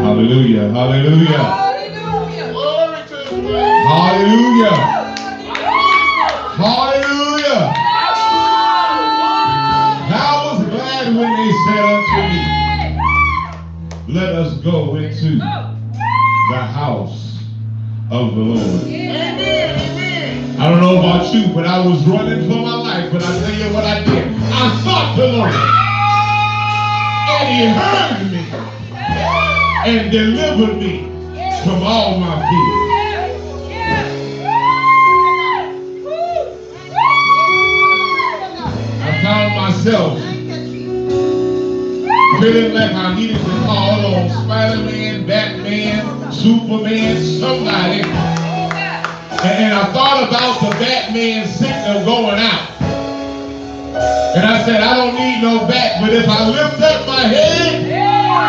Hallelujah. Hallelujah. Hallelujah. Hallelujah. I was glad when they said unto me, let us go into the house of the Lord. I don't know about you, but I was running for my life. But I tell you what I did. I sought the Lord. And he heard me and delivered me from all my fears. I found myself feeling like I needed to call on Spider-Man, Batman, Superman, somebody. And I thought about the Batman signal going out. And I said, I don't need no bat, but if I lift up my head,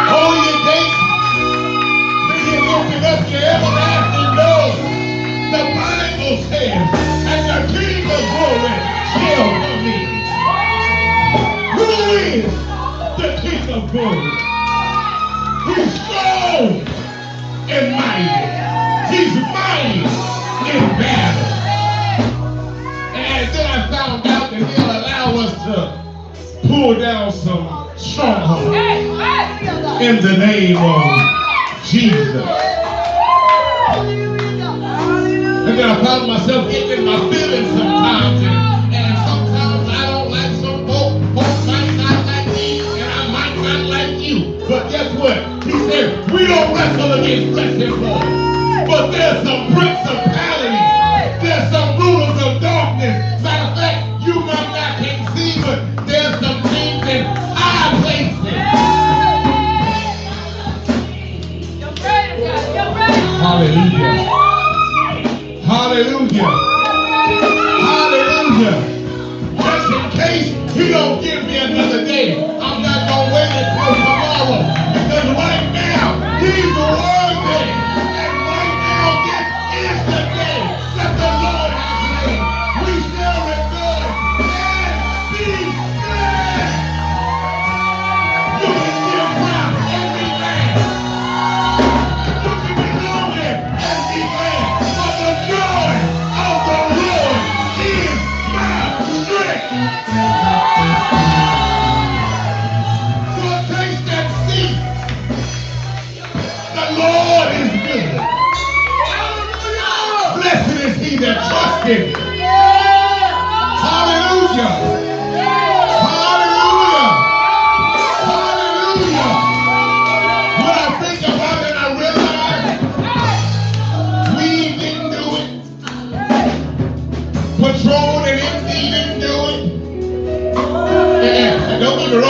oh, you think, then you lifted up your everlasting doors. The Bible says, and the King of glory shall come in. Who is the King of glory? He's strong and mighty. He's mighty in battle. And then I found out that he'll allow us to pull down some strongholds in the name of Jesus. And then I found myself getting in my feelings sometimes. And sometimes I don't like some folks might not like me, and I might not like you. But guess what? He said, we don't wrestle against flesh and blood. But there's some principalities. There's some rulers of darkness. Matter of fact, you might not can see, but there's some things in high places. Hallelujah. Hallelujah.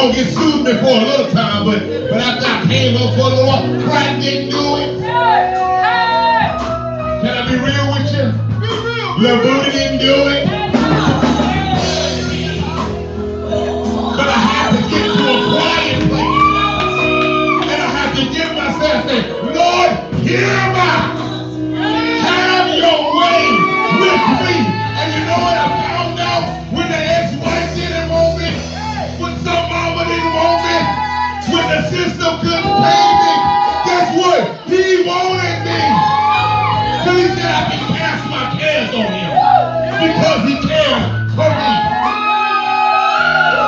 know it soothed me for a little time, but after I came up for a little while, crack didn't do it. Can I be real with you? Little booty didn't do it. But I had to get to a quiet place. And I had to give myself, say, Lord, hear my. Have your way with me. And you know what I found out? When the ex-wife didn't want me, when some mama didn't want me, when the sister couldn't pay me, guess what? He wanted me. So he said I can cast my cares on him because he cares for me.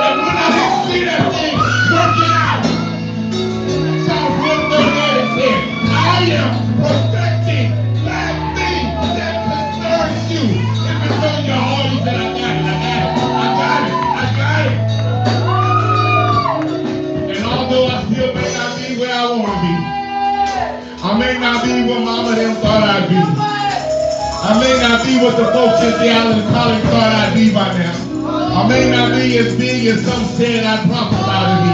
And when I didn't see that thing working out, Psalm 138 and said, I am perfecting that thing that concerns you. If it's on your heart, he said, I got it. And although I still may not be where I want to be, I may not be what mama them thought I'd be. I may not be what the folks at the Allen College thought I'd be by now. I may not be as big as some said I prophesied to be.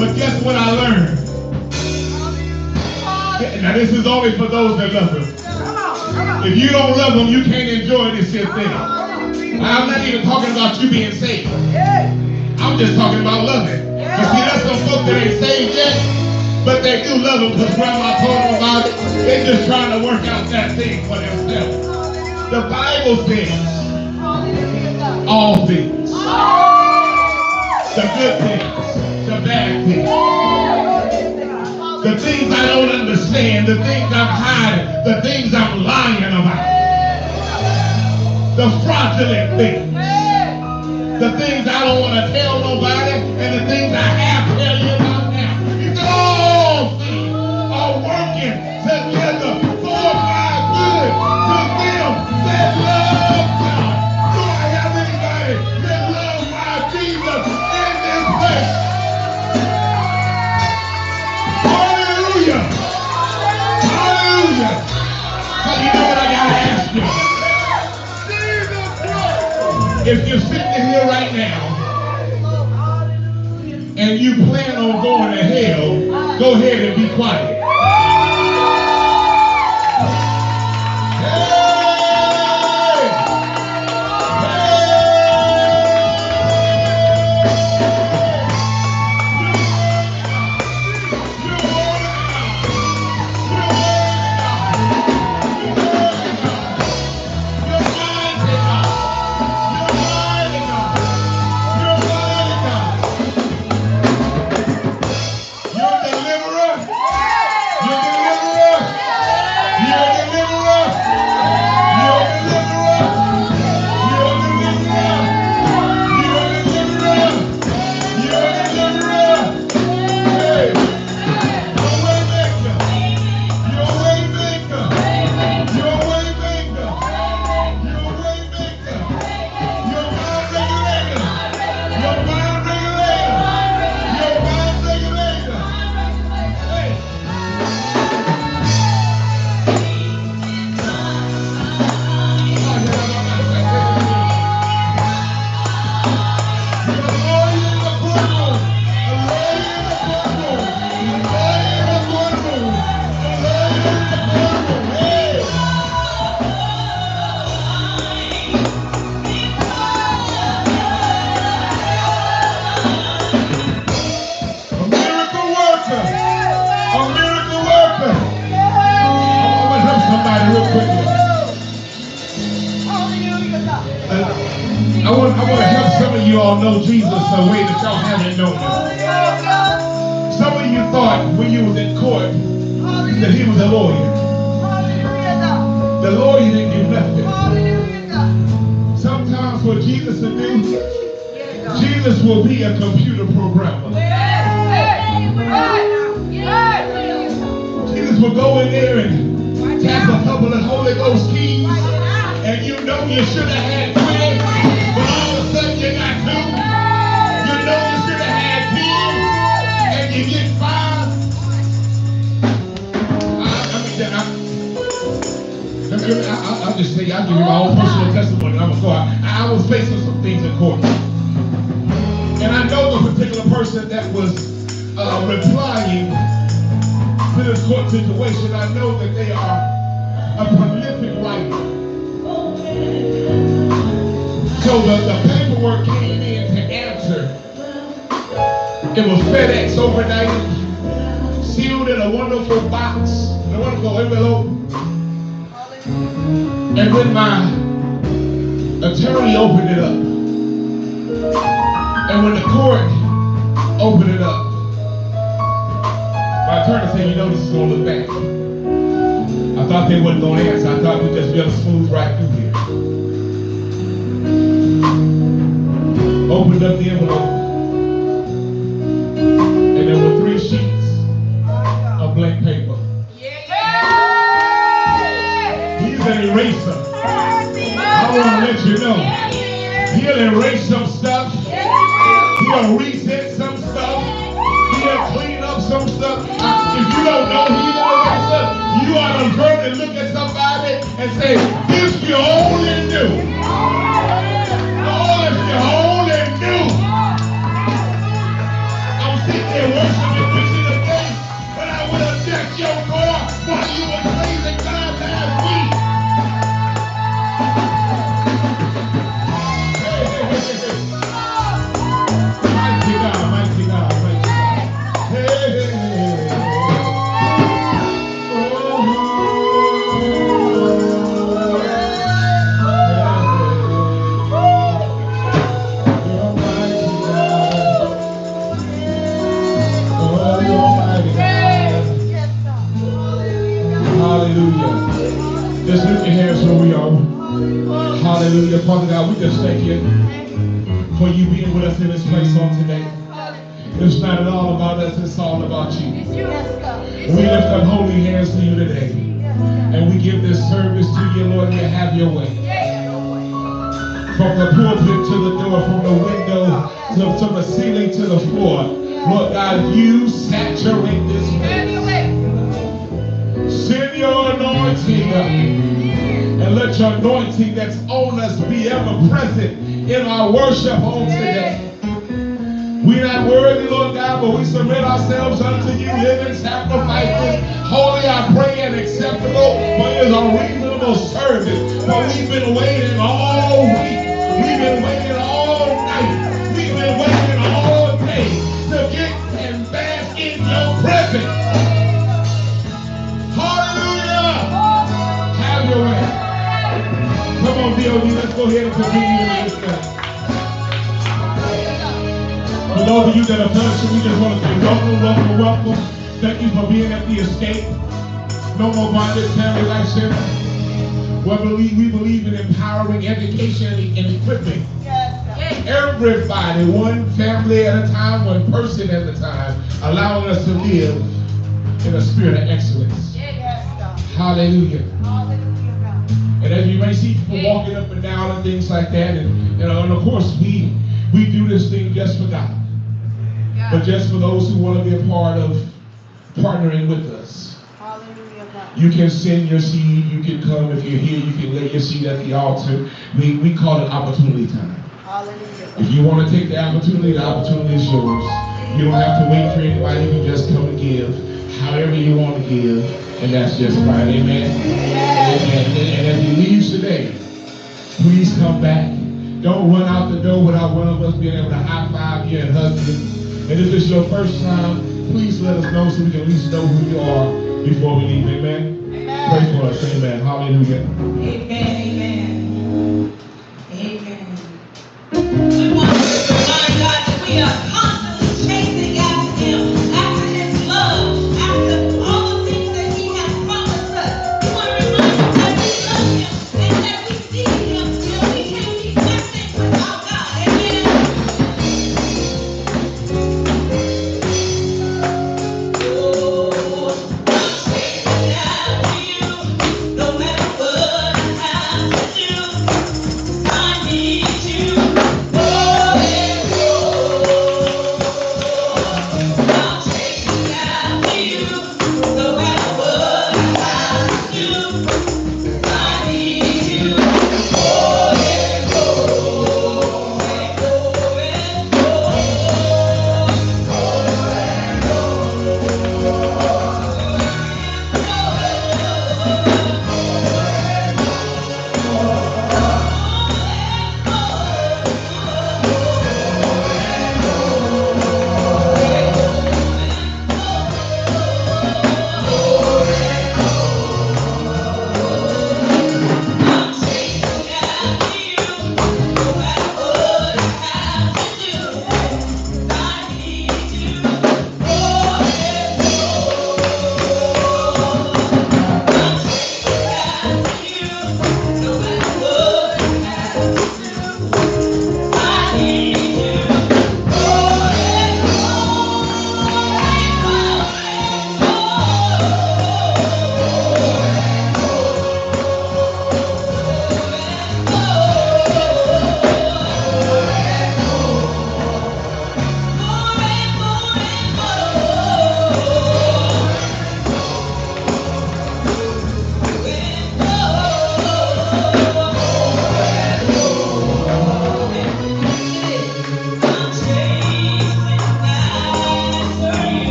But guess what I learned? Now this is only for those that love him. If you don't love him, you can't enjoy this shit thing. I'm not even talking about you being saved. I'm just talking about loving. You see, there's some folks that ain't saved yet, but they do love him because grandma told them about it. They're just trying to work out that thing for themselves. The Bible says all things. The good things, the bad things. The things I don't understand, the things I'm hiding, the things I'm lying about. The fraudulent things. The things I don't want to tell nobody, and the things I have to tell you about now. He said all things are working together for my good to them that love God. Do I have anybody that loves my Jesus in this place? Hallelujah. Hallelujah. But you know what I got to ask you? If you're sitting here right now and you plan on going to hell, go ahead and be quiet. Know Jesus a way that y'all haven't known him. Some of you thought when you was in court that he was a lawyer. The lawyer didn't do nothing. Sometimes what Jesus will do, Jesus will be a computer programmer. Jesus will go in there and tap a couple of Holy Ghost keys, and you know you should have had 20, but all of a sudden you got 2. You know you should have had 10, and you get 5. I'll just say, I'll give you my own personal testimony. I'm gonna go out. I was facing some things in court, and I know the particular person person that was replying to this court situation. I know that they are a prolific writer. So the paperwork came in to answer. It was FedEx overnight, sealed in a wonderful box, in a wonderful envelope. And when my attorney opened it up, and when the court opened it up, my attorney said, you know, this is going to look bad. I thought they wasn't going to answer. I thought we'd just be able to smooth right through here. Opened up the envelope, and there were 3 sheets of blank paper. He's an eraser. I want to let you know, he'll erase some stuff. He'll reset some stuff. He'll clean up some stuff. If you don't know he's an eraser, you ought to turn and look at somebody and say, if you only knew. Oh, if you only knew. I'm sitting there worshiping Christian today, but I would have checked your door while you were praising God last week. Mighty God, mighty God, mighty God. Hey. Hallelujah. Just lift your hands where we are. Hallelujah. Father God, we just thank you for you being with us in this place on today. It's not at all about us, it's all about you. We lift up holy hands to you today. And we give this service to you, Lord, you have your way. From the pulpit to the door, from the window to the ceiling to the floor. Lord God, you saturate this place. Send your anointing and let your anointing that's on us be ever present in our worship on today. We're not worthy, Lord God, but we submit ourselves unto you, living sacrifices, holy, I pray, and acceptable, for it is a reasonable service. For we've been waiting all week. We've been waiting all night. We've been waiting all day to get and bask in your presence. Have your way. Come on, D.O.D., let's go ahead and continue with this thing. For those of you that are fellowship, we just want to say welcome, welcome, welcome. Thank you for being at the escape. No more bondage, family life center. We believe in empowering education and equipping. Everybody, one family at a time, one person at a time, allowing us to live in a spirit of excellence. Hallelujah. And as you may see people walking up and down and things like that, and of course we do this thing just for God. But just for those who want to be a part of partnering with us. You can send your seed, you can come if you're here, you can lay your seed at the altar. We call it opportunity time. If you want to take the opportunity is yours. You don't have to wait for anybody, you can just come and give however you want to give. And that's just right, amen. And as you leave today, please come back. Don't run out the door without one of us being able to high five you and hug you. And if it's your first time, please let us know so we can at least know who you are before we leave, amen. Pray for us, amen. Hallelujah. Amen. Amen. We want to remind God that we are constantly chasing after Him, after His love, after all the things that He has promised us. We want to remind Him that we love Him and that we need Him, and we can't be nothing without God. Amen. Oh, I'm chasing after You, no matter what I have.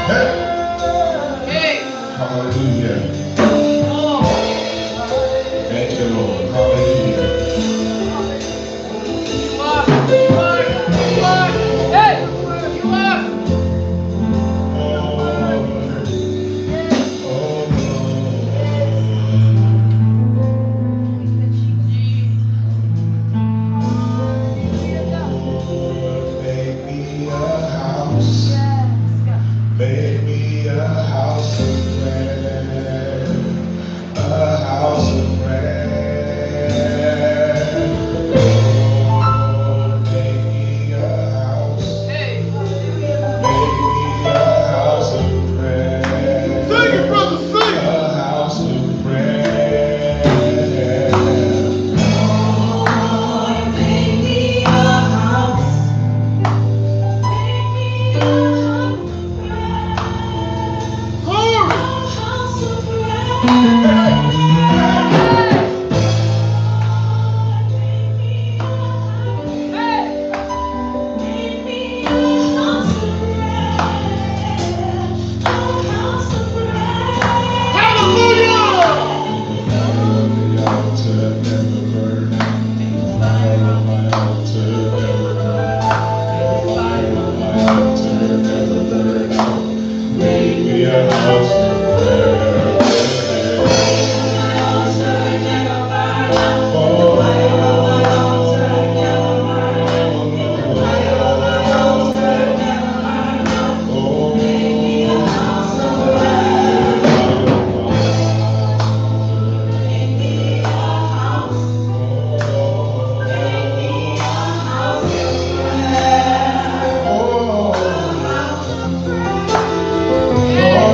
Hey. Hallelujah. Thank you, Lord. Hallelujah. Make me a house of prayer, a house of prayer. Lord, make me a house, make me a house of prayer. Sing it, brother, sing it. A house of prayer. Lord, make me a house, make me a house.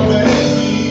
Make me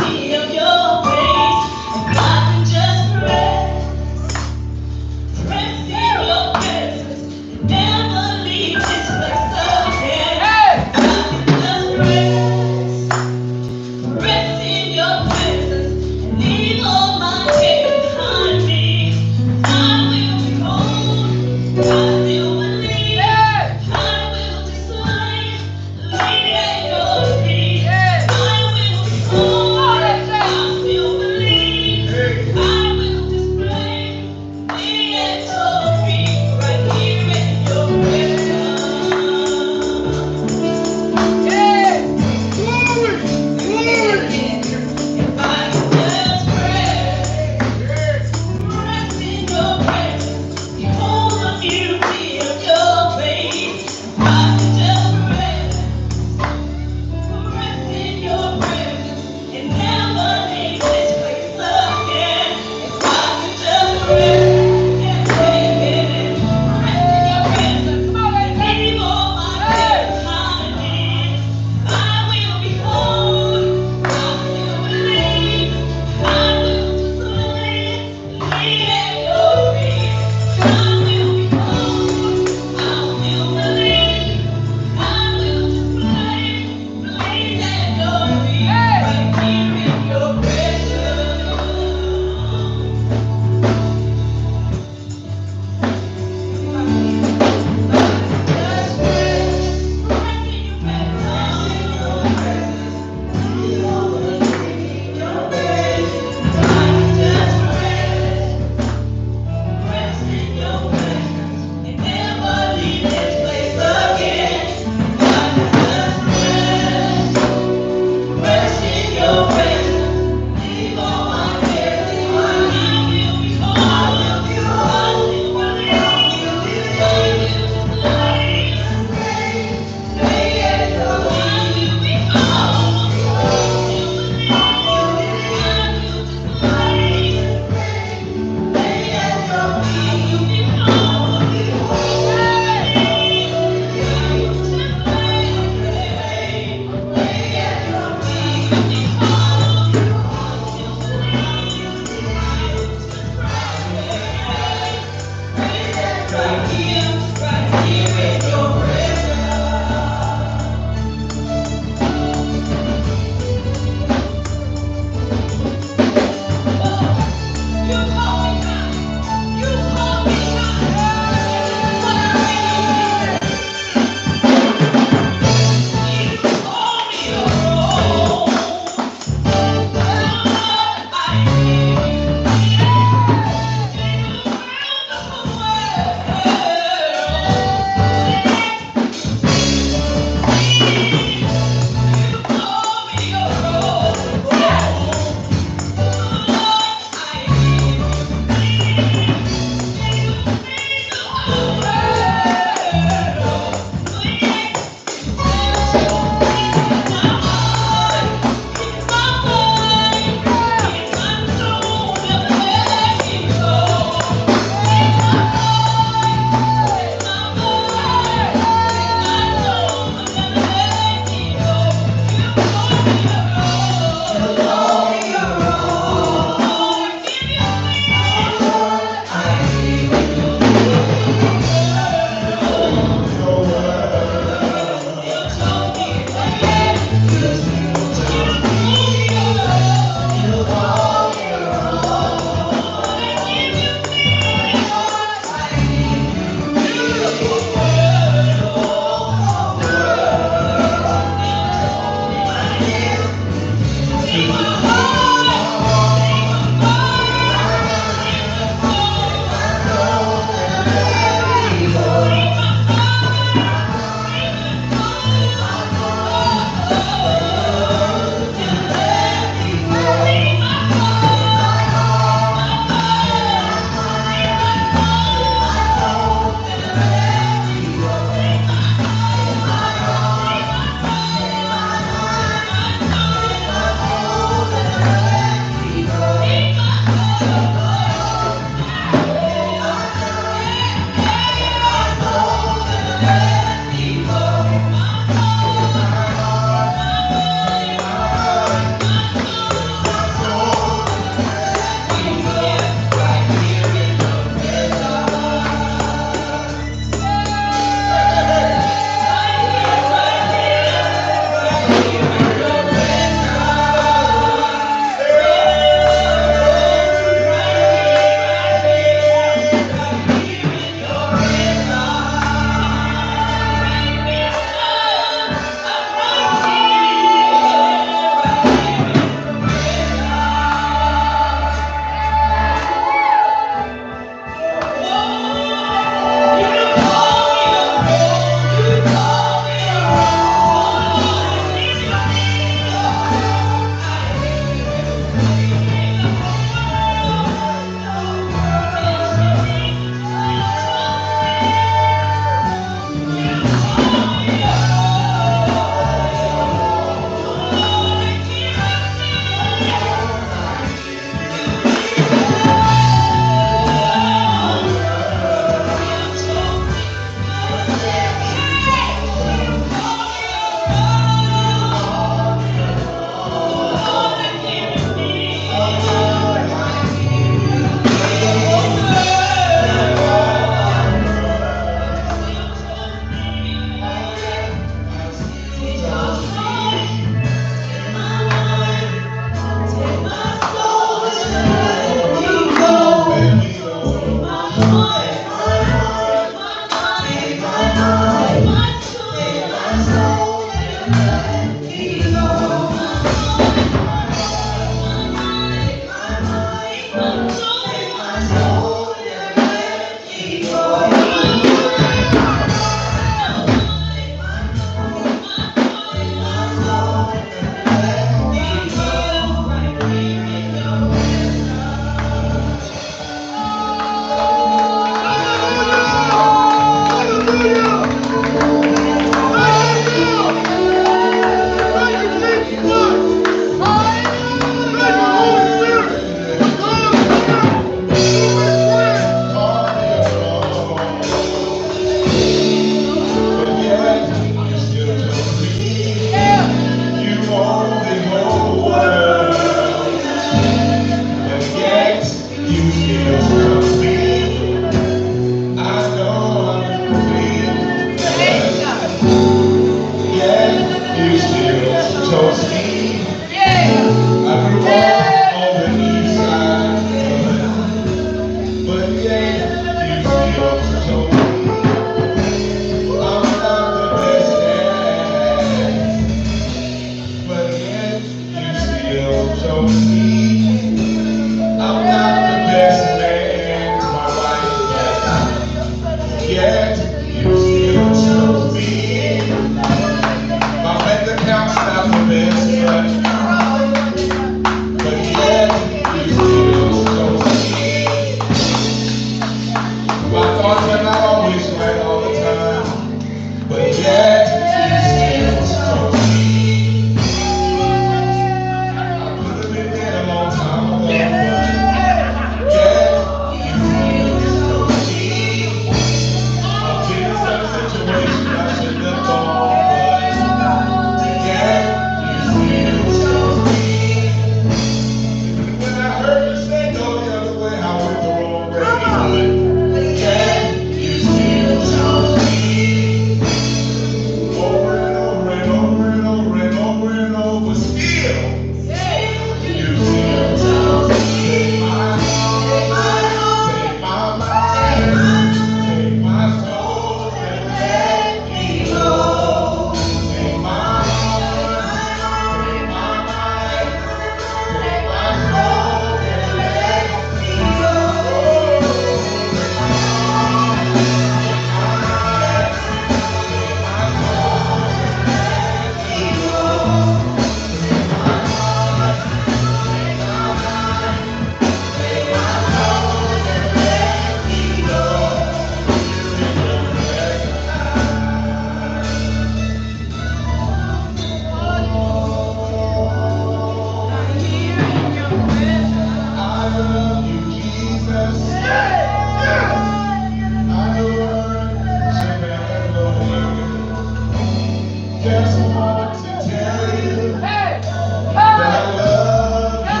just want to tell you that I love you.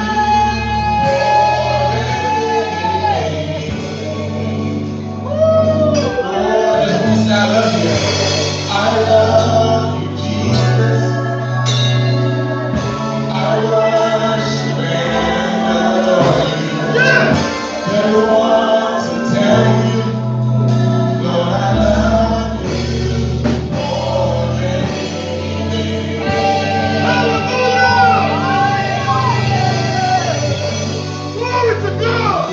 Just want to say I love you. I love you, Jesus. I worship and adore you. Just want to tell you, Lord, I love you more than anything. Glory to God.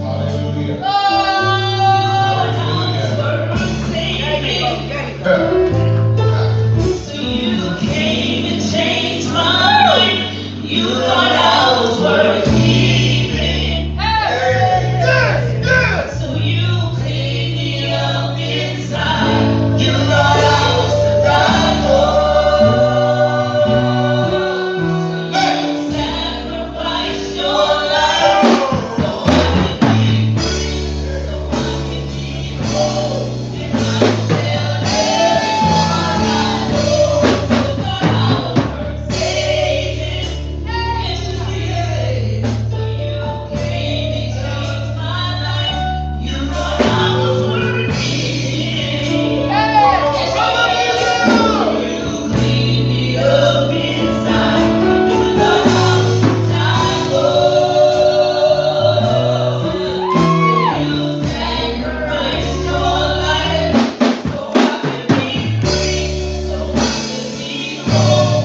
Hallelujah. So you came and changed my life. You thought I was worth keeping. So you cleaned me up inside. You thought I was to die for. So you sacrificed your life so I could be free, so I could be whole. And I tell everyone I know, you thought I was worth saving. Yes, you did. So you came and changed my life. You thought I was worth keeping. Yes, you cleaned me up inside. You thought I was to die for. You sacrificed your life so I could be free, so I could be whole.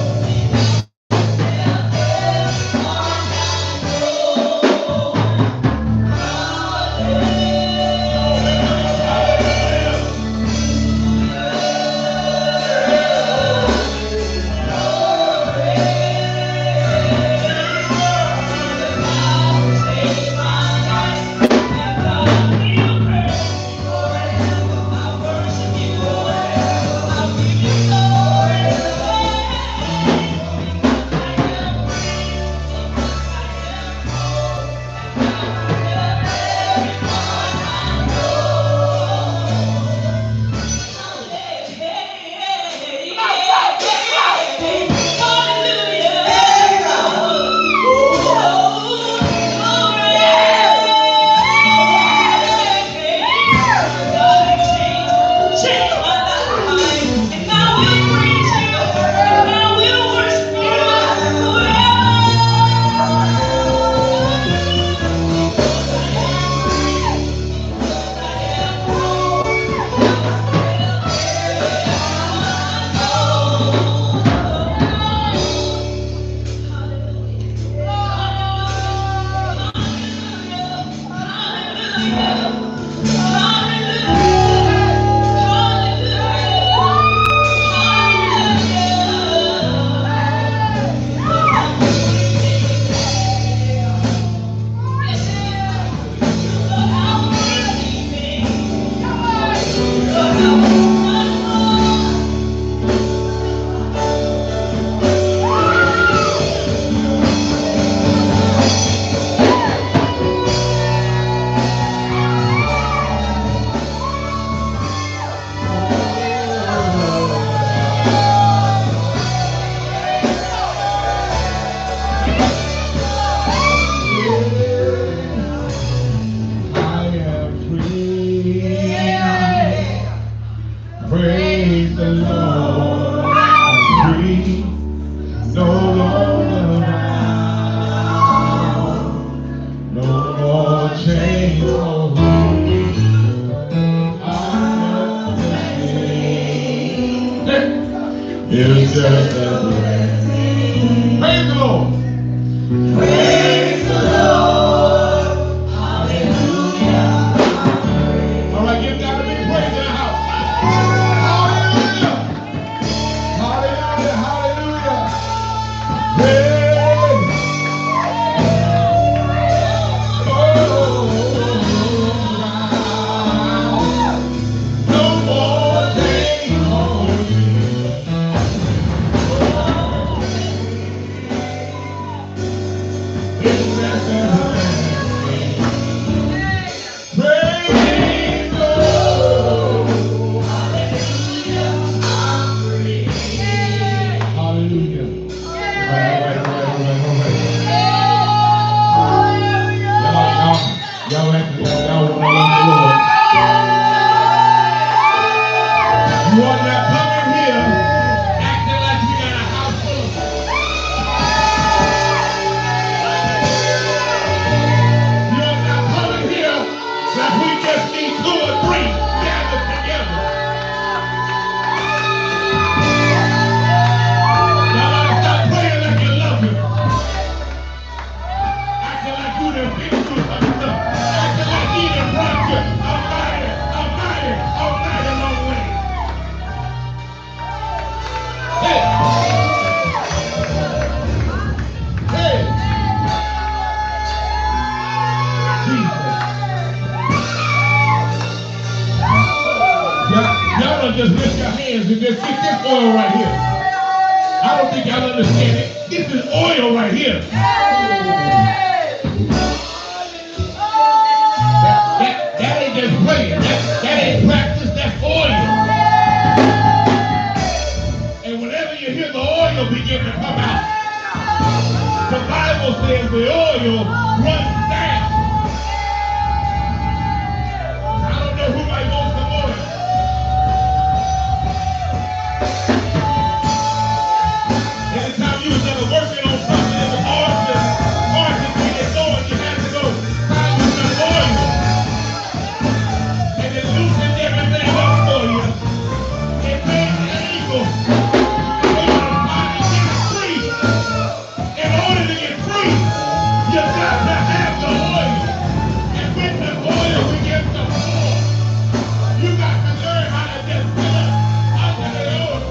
Praise the Lord, I'm free, no longer bound, no more chains hold me. I'm free. It's just a blessing. Praise the Lord. Praise the Lord. Hallelujah. All right, give God a big praise in the house. Hallelujah. Hallelujah. Hallelujah. Praise. No more chains on me. Y'all don't just lift your hands and just get this oil right here. I don't think y'all understand it. This is oil right here. That ain't just playing. That ain't practice. That's oil. And whenever you hear the oil begin to come out, the Bible says the oil runs down. I don't know who might want some oil. Anytime you was ever working on something that was hard to get going, you had to go find you some oil. And it loosened everything up for you. It made you able to finally get free. In order to get free, you got to have the oil. And when the oil begins to pour, you got to learn how to just fill up under the oil.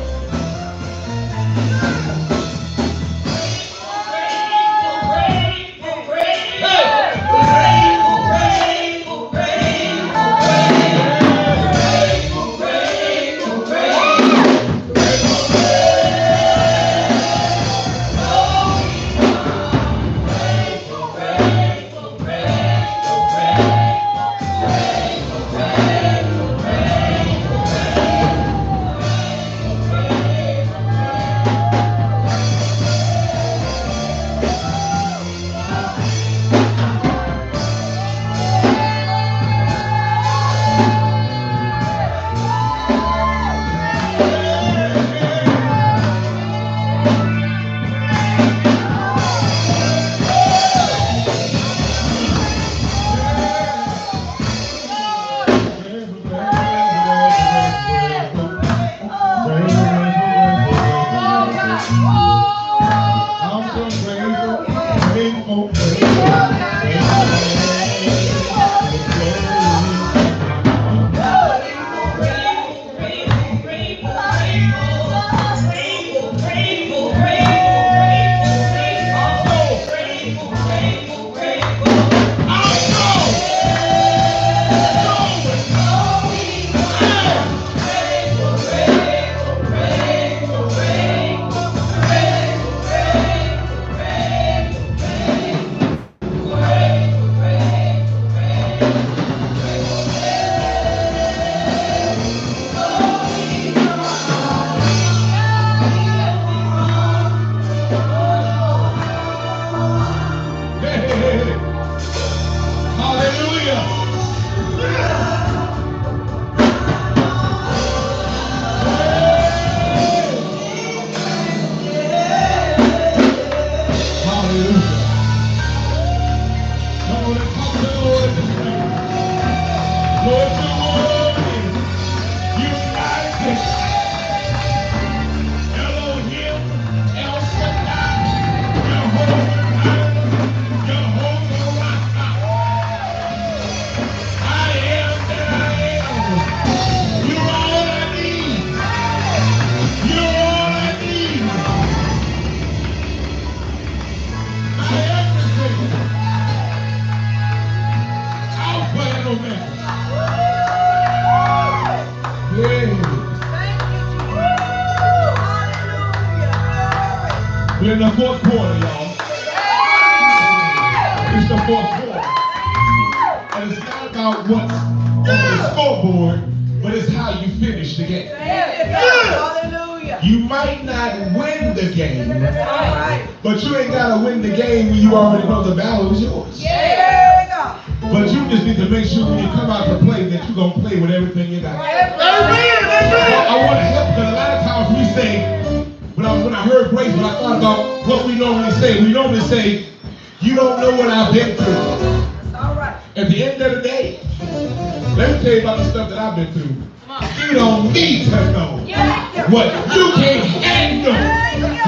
We're in the fourth quarter, y'all. It's the fourth quarter. And it's not about what's on the scoreboard, but it's how you finish the game. Hallelujah. You might not win the game, but you ain't got to win the game when you already know the battle is yours. But you just need to make sure when you come out to play that you're going to play with everything you got. I want to help because a lot of times we say, when I heard Grace, when I thought about what we normally say you don't know what I've been through. At the end of the day, let me tell you about the stuff that I've been through. You don't need to know what you can't handle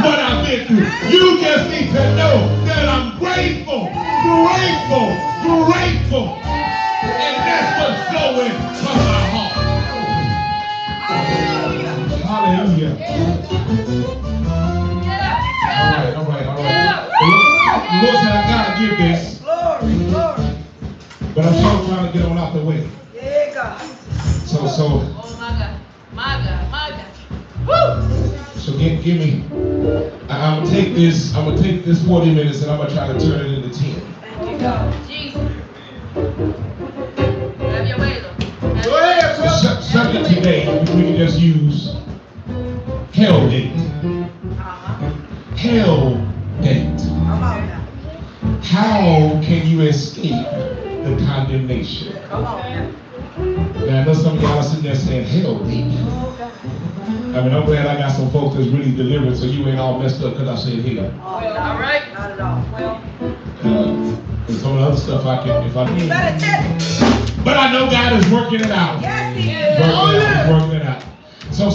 what I've been through. You just need to know that I'm grateful. And that's what's going from my heart. Hallelujah. All right. The Lord said I gotta give this. But I'm still trying to get on out the way. So My God, my God. Woo! So give me. I'm gonna take this 40 minutes and I'm gonna try to turn it into 10. Thank you, God. Jesus. Have your way, Lord. Go ahead. The subject today, we can just use hell date. Hell date. Come on now. How can you escape the condemnation? Come on now. Now I know some of y'all are sitting there saying hell date. I mean, I'm glad I got some folks that's really delivered, so you ain't all messed up because I said hell. Well, all right. Not at all. Well, And some of the other stuff I can, if I you need. better tell it. But I know God is working it out. Yes, he Yes. is. Working it out. So,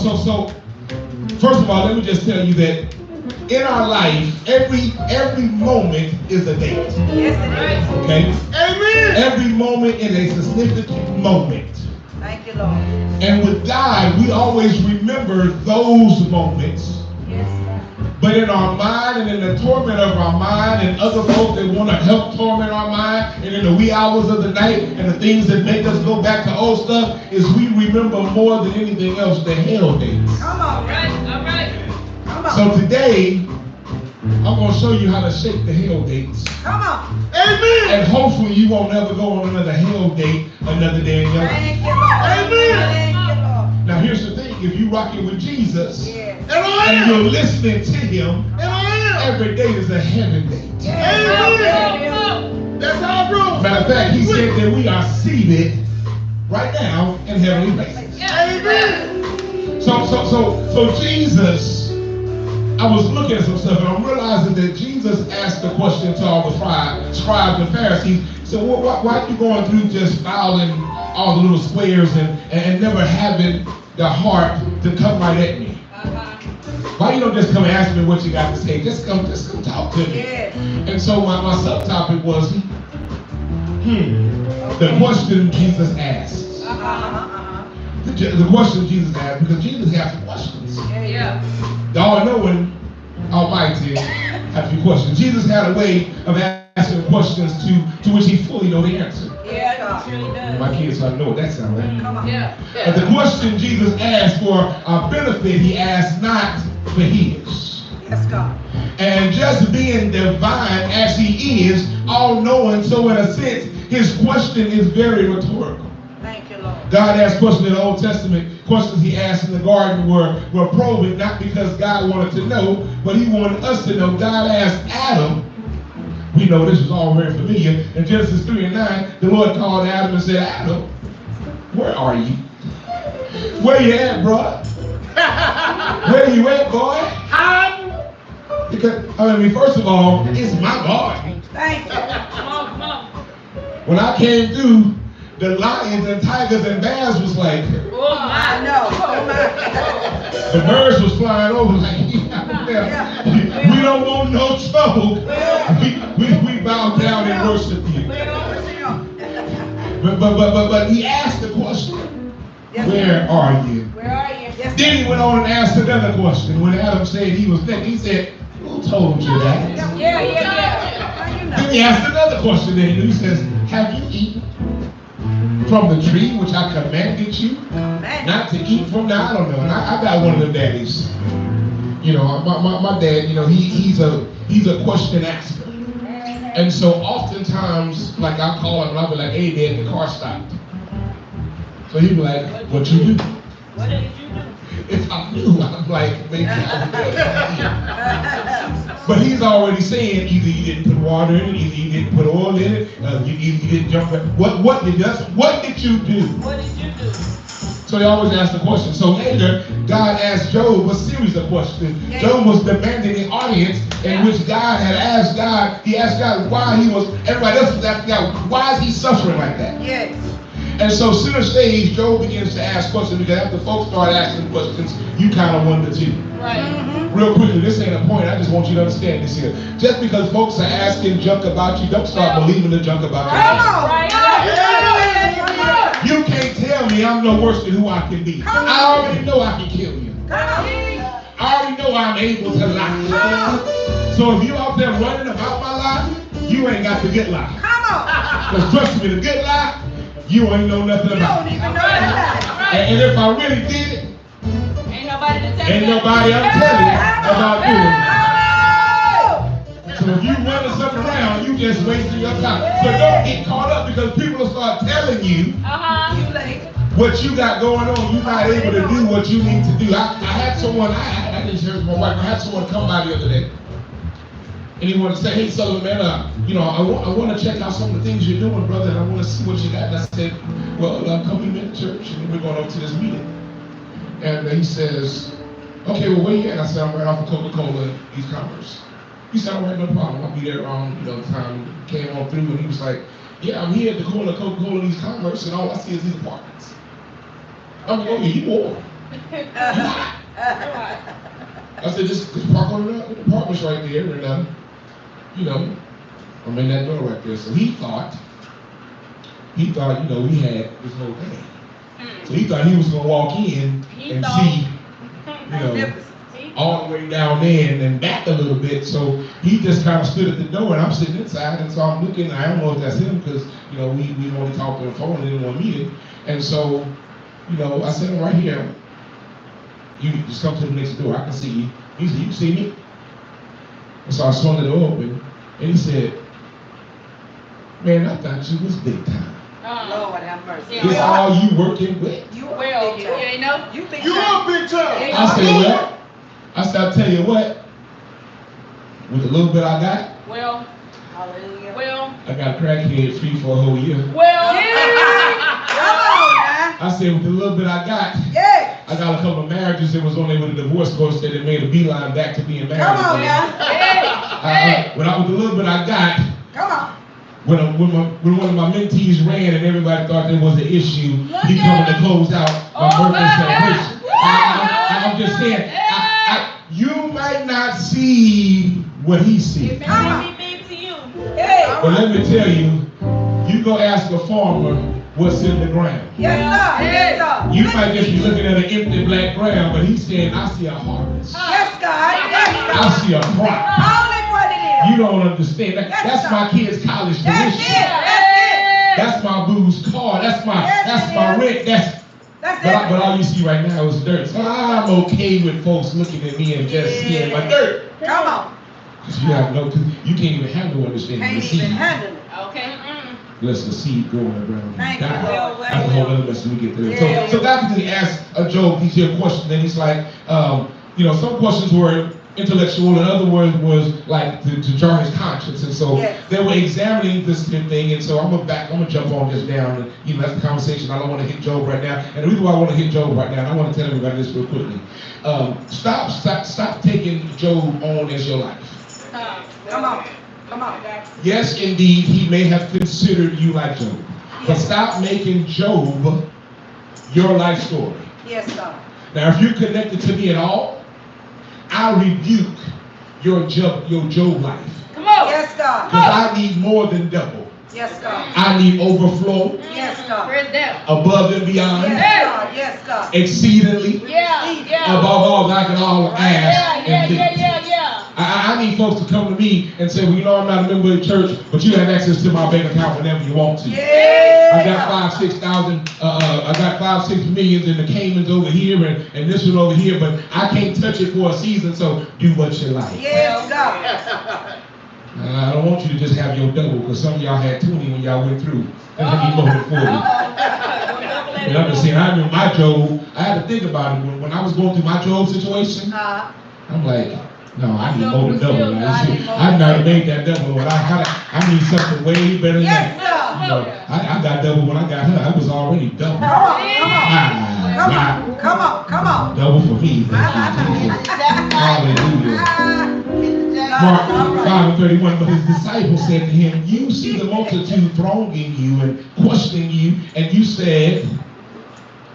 first of all, let me just tell you that in our life, every moment is a date. Yes, it is. Okay? Amen. Every moment is a significant moment. Thank you, Lord. And with God, we always remember those moments. Yes, But in our mind and in the torment of our mind and other folks that want to help torment our mind and in the wee hours of the night and the things that make us go back to old stuff is we remember more than anything else the hell days. come All on. right, all right. Come on. So today, I'm going to show you how to shake the hell dates. Come on. Amen. And hopefully you won't ever go on another hell date another day in your life. Thank you, Lord. Amen. Thank you, Lord. Now here's the thing, if you rocking with Jesus Yes. and you're listening to him, every day is a heaven date. Yes. That's our rule. Matter of fact, he said that we are seated right now in heavenly places. Amen. So Jesus, I was looking at some stuff and I'm realizing that Jesus asked the question to all the scribes and Pharisees. So why are you going through just filing all the little squares and never having the heart to come right at me? Why you don't just come and ask me what you got to say? Just come talk to me. Yes. And so my subtopic was, the question Jesus asked. The question Jesus asked, because Jesus asked questions. Yeah. The all-knowing Almighty had a few questions. Jesus had a way of asking questions to which he fully know the answer. Yeah, God. Really does. My kids ought to know what that sounds like. Come on. Yeah. But the question Jesus asked for our benefit, he asked not for his. Yes, God. And just being divine as he is, all-knowing, so in a sense, his question is very rhetorical. Thank you, Lord. God asked questions in the Old Testament. Questions he asked in the garden were probing, not because God wanted to know, but he wanted us to know. God asked Adam, we know this is all very familiar, in Genesis 3:9, the Lord called Adam and said, Adam, where are you? Where you at, bro? Where you at, boy? Because, I mean, first of all, it's my garden. Thank you. Come on, come on. When I came through, the lions and tigers and bears was like, Oh, I my. know. Oh, my. the birds was flying over like, yeah, we don't want no trouble. We bow down and worship you. But he asked the question, Yes, where are you? Where are you? Yes, Then he went on and asked another question. When Adam said he was naked, he said, who told you that? Yeah. Then he asked another question then. He says, have you eaten from the tree which I commanded you not to eat from? Now, I don't know. And I got one of them daddies. You know, my dad, you know, he's a question asker. And so oftentimes, like I'll call him and I'll be like, hey Dad, the car stopped. So he'd be like, what you do? What did you do? If I knew, I'm like, maybe I would. But he's already saying either you didn't put water in it, either you didn't put oil in it, you didn't jump in. What did you do? What did you do? So they always ask the question. So later, God asked Job a series of questions. Yeah. Job was demanding the audience in which God had asked God. He asked God why he was, everybody else was asking God, why is he suffering like that? Yes. And so center stage, Job begins to ask questions because after folks start asking questions, you kind of wonder too. Right. Real quickly, this ain't a point. I just want you to understand this here. Just because folks are asking junk about you, don't start believing the junk about you. Come on. Right. You can't tell me I'm no worse than who I can be. I already know I can kill you. I already know I'm able to lie. So if you out there running about my lie, you ain't got the good lie. Come on. Because trust me, the good lie, you ain't know nothing You about don't it. even know that. And if I really did it, Ain't nobody I'm telling about doing it. So if you running something around, you just wasting your time. So don't get caught up because people will start telling you what you got going on. You're not able to do what you need to do. I had someone, I didn't share with my wife, I had someone come by the other day. And he wanted to say, hey, Sullivan, man, I want to check out some of the things you're doing, brother, and I want to see what you got. And I said, well, come meet me at church, and we're going over to this meeting. And he says, okay, well, where you at? I said, I'm right off of Coca-Cola East Commerce. He said, all right, no problem. I'll be there around, the time he came on through, and he was like, yeah, I'm here at the corner of Coca-Cola East Commerce, and all I see is these apartments. I'm like, oh, yeah, you warm. I said, just park on the apartments right there, and, I'm in that door right there. So he thought, we had this whole thing. So he thought he was going to walk in and see, all the way down there and then back a little bit. So he just kind of stood at the door, and I'm sitting inside, and so I'm looking. I don't know if that's him because, we only talked on the phone in one meeting. And so, I said, I'm right here. You just come to the next door. I can see you. He said, you see me? And so I swung the door open, and he said, man, I thought you was big time. Lord have mercy. It's all you working with. You You big You're time. big time. I said, well, I'll tell you what, with the little bit I got, Hallelujah. I got a crackhead free for a whole year. Come on now. I said, with the little bit I got, Yeah. I got a couple of marriages that was on there with a divorce court that made a beeline back to being married. Come on again. now. With the little bit I got, Come on. when one of my mentees ran and everybody thought there was an issue, he coming to close out my birthday celebration. I'm just saying, you might not see what he sees. Hey. But let me tell you, you go ask a farmer what's in the ground. Yes, sir. Yes, sir. You might just be looking at an empty black ground, but he's saying, I see a harvest. Yes, God. Yes, I God. see a crop. Only what it is. You don't understand. That's my kids' college That's tuition. it. That's it. That's my booze car. That's my rent. That's But it. all you see right now is dirt. So I'm okay with folks looking at me and just seeing my dirt. Come on. Because you can't even handle understanding the Can't seed. even handle it. Bless the seed growing around. Thank you. God. Well, That's a whole other message we get there. Yeah. So God began to ask Job these here questions, and he's like, some questions were intellectual, and other words was like to jar his conscience, and so they were examining this thing. And so I'm gonna jump on this down, and that's the conversation. I don't want to hit Job right now, and the reason why I want to hit Job right now, and I want to tell everybody this real quickly. Stop taking Job on as your life. Come on. Come on. Yes, indeed, he may have considered you like Job. But stop making Job your life story. Yes, sir. Now, if you're connected to me at all, I rebuke your Job life. Yes, God. Because I need more than double. Yes, God. I need overflow, Yes, God. above and beyond, Yes, God. Yes, God. exceedingly, above all that I can all ask and think. I need folks to come to me and say, well, I'm not a member of the church, but you have access to my bank account whenever you want to. Yeah. I got 5-6 millions in the Caymans over here and this one over here, but I can't touch it for a season, so do what you like. Yes, God. I don't want you to just have your double, because some of y'all had 20 when y'all went through, and then you more than 40. And I'm just saying, I remember my Job, I had to think about it. When I was going through my Job situation, I'm like, no, I need more than double. I've not made that double, Lord. I need something way better than Yes, that. sir. I got double when I got her. I was already double. Come on. Come on. Come on. Double for me. Thank you, Jesus. Hallelujah. Mark 5:31, but his disciples said to him, you see the multitude thronging you and questioning you, and you said,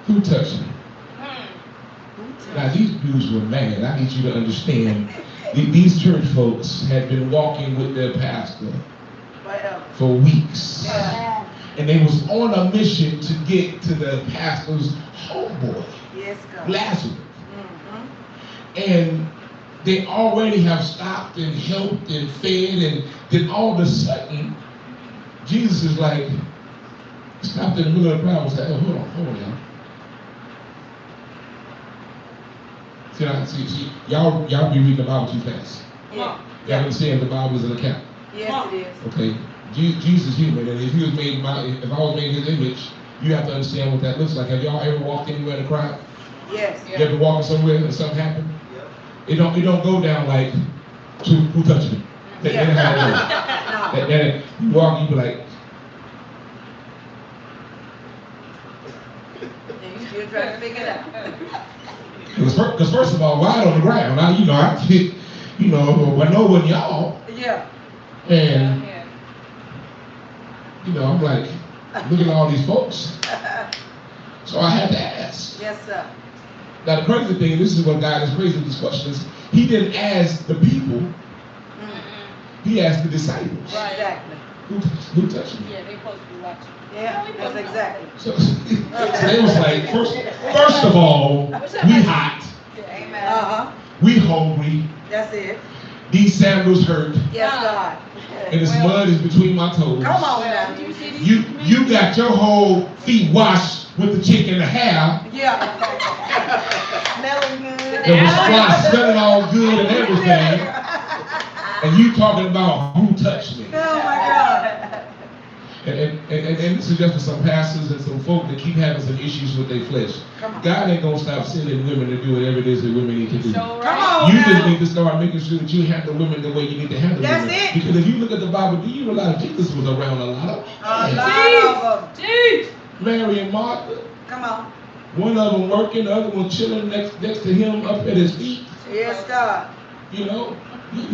who touched me? Now these dudes were mad. I need you to understand. These church folks had been walking with their pastor for weeks. And they was on a mission to get to the pastor's homeboy, Lazarus. And they already have stopped and helped and fed, and then all of a sudden, Jesus is like, stopped in the middle of the crowd and said, oh, hold on, y'all. See, y'all be reading the Bible too fast. Yeah. Y'all understand the Bible is an account. Yes, it is. Okay, Jesus is human, and if he was made if I was made in his image, you have to understand what that looks like. Have y'all ever walked anywhere in a crowd? Yes. You ever walking somewhere and something happened? It don't go down like who touched me? That Yeah. how it goes. That you walk, you be like, And you still trying to figure it out. because first of all, wide on the ground. Now I know when y'all, Yeah. and I'm like, look at all these folks. So I had to ask. Yes, sir. Now the crazy thing, and this is what God is crazy with these questions, he didn't ask the people, he asked the disciples. Right. Exactly. Who touched me? Yeah, they supposed to be watching. Yeah, that's exactly. So they was like, first of all, we hot, Amen. Uh-huh. we hungry, That's it. these sandals hurt, Yes, God. and this mud is between my toes. Come on now. You got your whole feet washed with the chick in the hair. Yeah. Smelling good. That was fly, smelling all good and everything. And you talking about who touched me. Oh my God. And this is just for some pastors and some folk that keep having some issues with their flesh. Come on. God ain't gonna stop sending women to do whatever it is that women need to do. So Come on You now. just need to start making sure that you handle women the way you need to handle That's women. it. Because if you look at the Bible, do you realize Jesus was around a lot of A men? lot of them. Jeez. Mary and Martha, Come on. one of them working, the other one chilling next to him up at his feet. Yes, God. You know,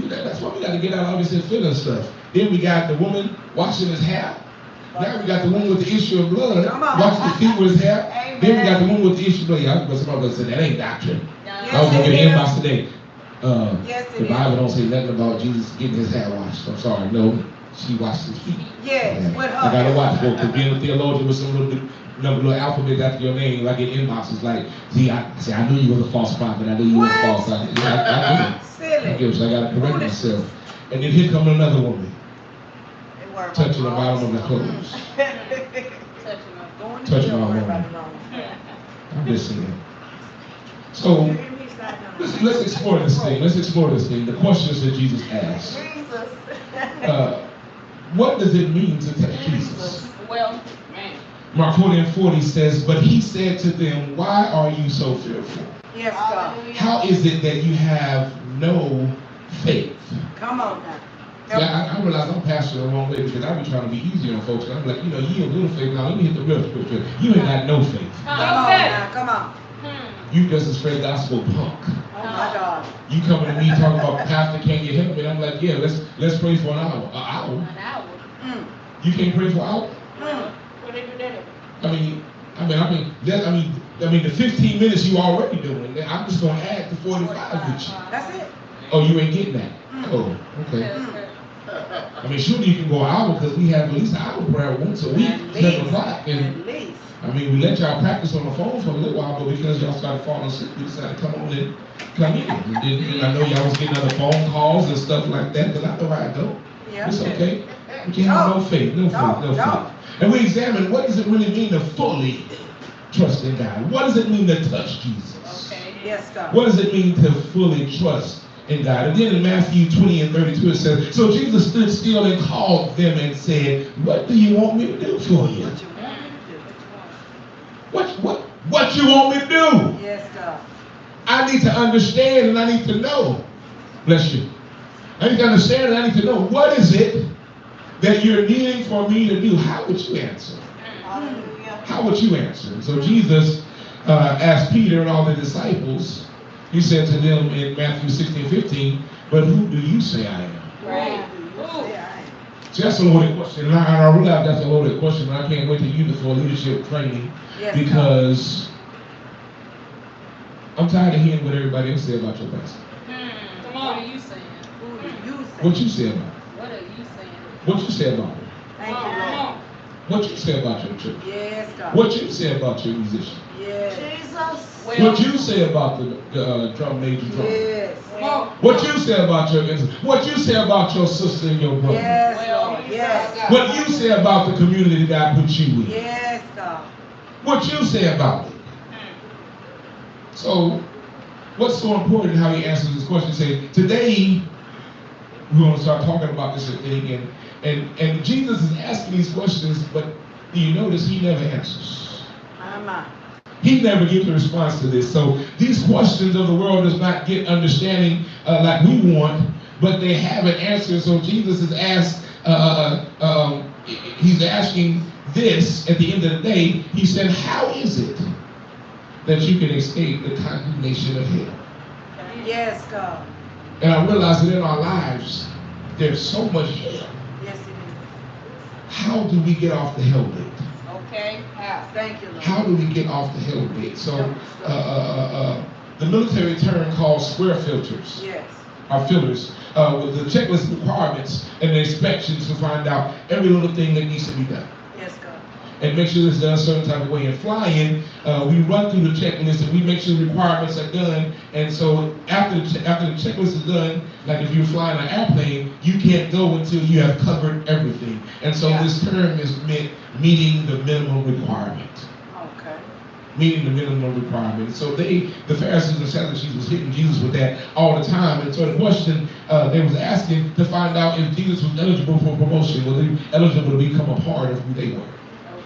that's why we got to get out all this feeling stuff. Then we got the woman washing his hair. Now we got the woman with the issue of blood Come on. washing his feet with his hair. Amen. Then we got the woman with the issue of blood. Yeah, somebody said that ain't doctrine. Yes, I was gonna it get an is. inbox today. Yes, it The is. Bible don't say nothing about Jesus getting his hair washed. I'm sorry, no. She washed his feet. Yes, Yeah. with her. I gotta watch for because being a theologian with some little alphabet after your name, I get inboxes like, I knew you was a false prophet. I knew you was What? false. I Silly. so I gotta correct myself. And then here come another woman They worry about touching the wrong bottom of his stuff. clothes. Touching up. Going to Touching jail, my worry woman. about the wrong stuff. I'm listening. So let's explore this thing. Let's explore this thing. The questions that Jesus asked. Jesus. What does it mean to touch Jesus? Well, man. Mark 40:40 says, but he said to them, why are you so fearful? Yes, God. How is it that you have no faith? Come on now. Yeah, I realize I'm pastoring the wrong way because I be trying to be easy on folks. And I'm like, you have little faith. Now let me hit the real scripture. You ain't got no faith. Come on now. Come on. You just a straight gospel punk. Oh my God. You coming to me talking about Pastor, can you help me? And I'm like, yeah, let's pray for an hour. An hour? An hour. Mm. You can't pray for an hour? Mm. What they do that? I mean, the 15 minutes you already doing. Then I'm just gonna add the 45 with you. That's it. Oh, you ain't getting that? Oh, okay. I mean, surely you can go an hour because we have at least an hour prayer once a week, At 7 least. o'clock. And At least. I mean, we let y'all practice on the phone for a little while, but because y'all started falling asleep, we decided to come on and come in. And I know y'all was getting other phone calls and stuff like that, but I know how I go. Yeah. It's okay. But you have no faith, no faith. And we examine what does it really mean to fully trust in God? What does it mean to touch Jesus? Okay. Yes, God. What does it mean to fully trust in God? And then in Matthew 20:32 it says, so Jesus stood still and called them and said, what do you want me to do for you? What you want me to do? Yes, God. I need to understand and I need to know. Bless you. I need to understand and I need to know what is it that you're needing for me to do. How would you answer? Hallelujah. How would you answer? So Jesus asked Peter and all the disciples, he said to them in Matthew 16:15, but who do you say I am? Right. So that's a loaded question. And I realize that's a loaded question, and I can't wait to use it for leadership training because I'm tired of hearing what everybody else say about your pastor. Come on. What are you saying? Who do you say? What you say about it? What are you saying? What you say about it? Thank you, Lord. What you say about your church? Yes, God. What you say about your musician? Yes. Jesus. What you say about the drum major drum? Yes. What you say about your instrument? What you say about your sister and your brother? Yes, Lord. Yes. What you say about the community that God put you in? Yes, God. What you say about it? So what's so important how he answers this question? Say, today we're going to start talking about this thing, and Jesus is asking these questions, but do you notice he never answers? He never gives a response to this. So these questions of the world does not get understanding like we want, but they have an answer. So Jesus is asked, he's asking this at the end of the day. He said, how is it that you can escape the condemnation of hell? Yes, God. And I realize that in our lives, there's so much hell. Yes, it How do we get off the hell bait? is. Okay. Thank you, Lord. How do we get off the hell bait? So the military term called square filters. Yes. Our filters, with the checklist requirements and the inspections to find out every little thing that needs to be done. Yes, God. And make sure it's done a certain type of way. In flying, we run through the checklist and we make sure the requirements are done. And so after the checklist is done, like if you're flying an airplane, you can't go until you have covered everything. And so this term is meant meeting the minimum requirement. Okay. Meeting the minimum requirement. So the Pharisees and Sadducees was hitting Jesus with that all the time. And so the question they was asking to find out if Jesus was eligible for promotion, was he eligible to become a part of who they were.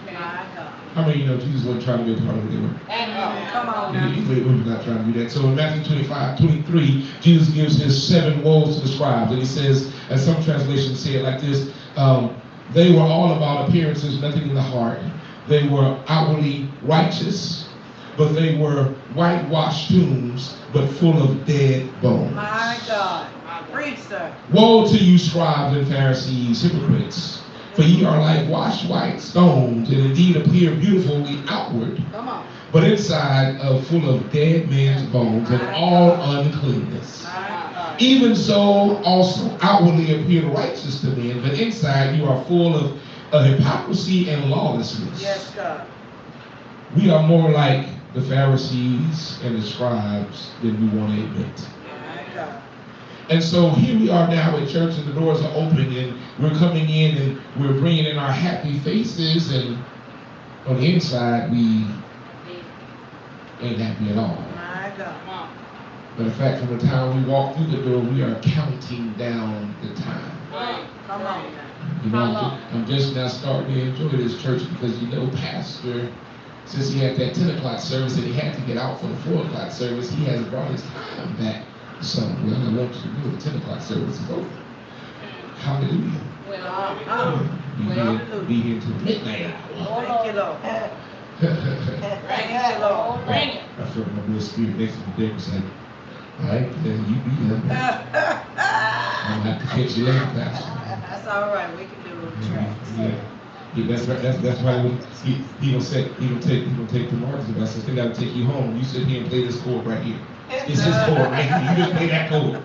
Okay. My God. How many of you know Jesus wasn't trying to be a part of who they were? Come on now. He was not trying to do that. So in Matthew 25:23, Jesus gives his 7 woes to the scribes. And he says, as some translations say it like this, they were all about appearances, nothing in the heart. They were outwardly righteous, but they were whitewashed tombs, but full of dead bones. My God. Preach, sir. Woe to you, scribes and Pharisees, hypocrites! For ye are like washed white stones, and indeed appear beautifully outward, Come on. but inside full of dead men's bones and all uncleanness. My God. Even so also outwardly appear righteous to men, but inside you are full of hypocrisy and lawlessness. Yes, God. We are more like the Pharisees and the scribes than we want to admit. My God. And so here we are now at church, and the doors are open, and we're coming in, and we're bringing in our happy faces, and on the inside we ain't happy at all. My God. But in fact, from the time we walk through the door, we are counting down the time. Come on now. You know, I'm just now starting to enjoy this church because, you know, Pastor, since he had that 10 o'clock service and he had to get out for the 4 o'clock service, he has brought his time back. So, well, I want you to know the 10 o'clock service is over. Hallelujah. Be here until midnight hour. Thank you, Lord. Thank you, Lord. Bring it. I felt my little spirit next to me there was like, all right, then you be there. I'm going to have to catch you later, Pastor. That's all right. We can do it. Tracks. Yeah, that's right. That's why he don't take the marks. I said, they got to take you home. You sit here and play this chord right here. It's this chord right here. You just play that chord.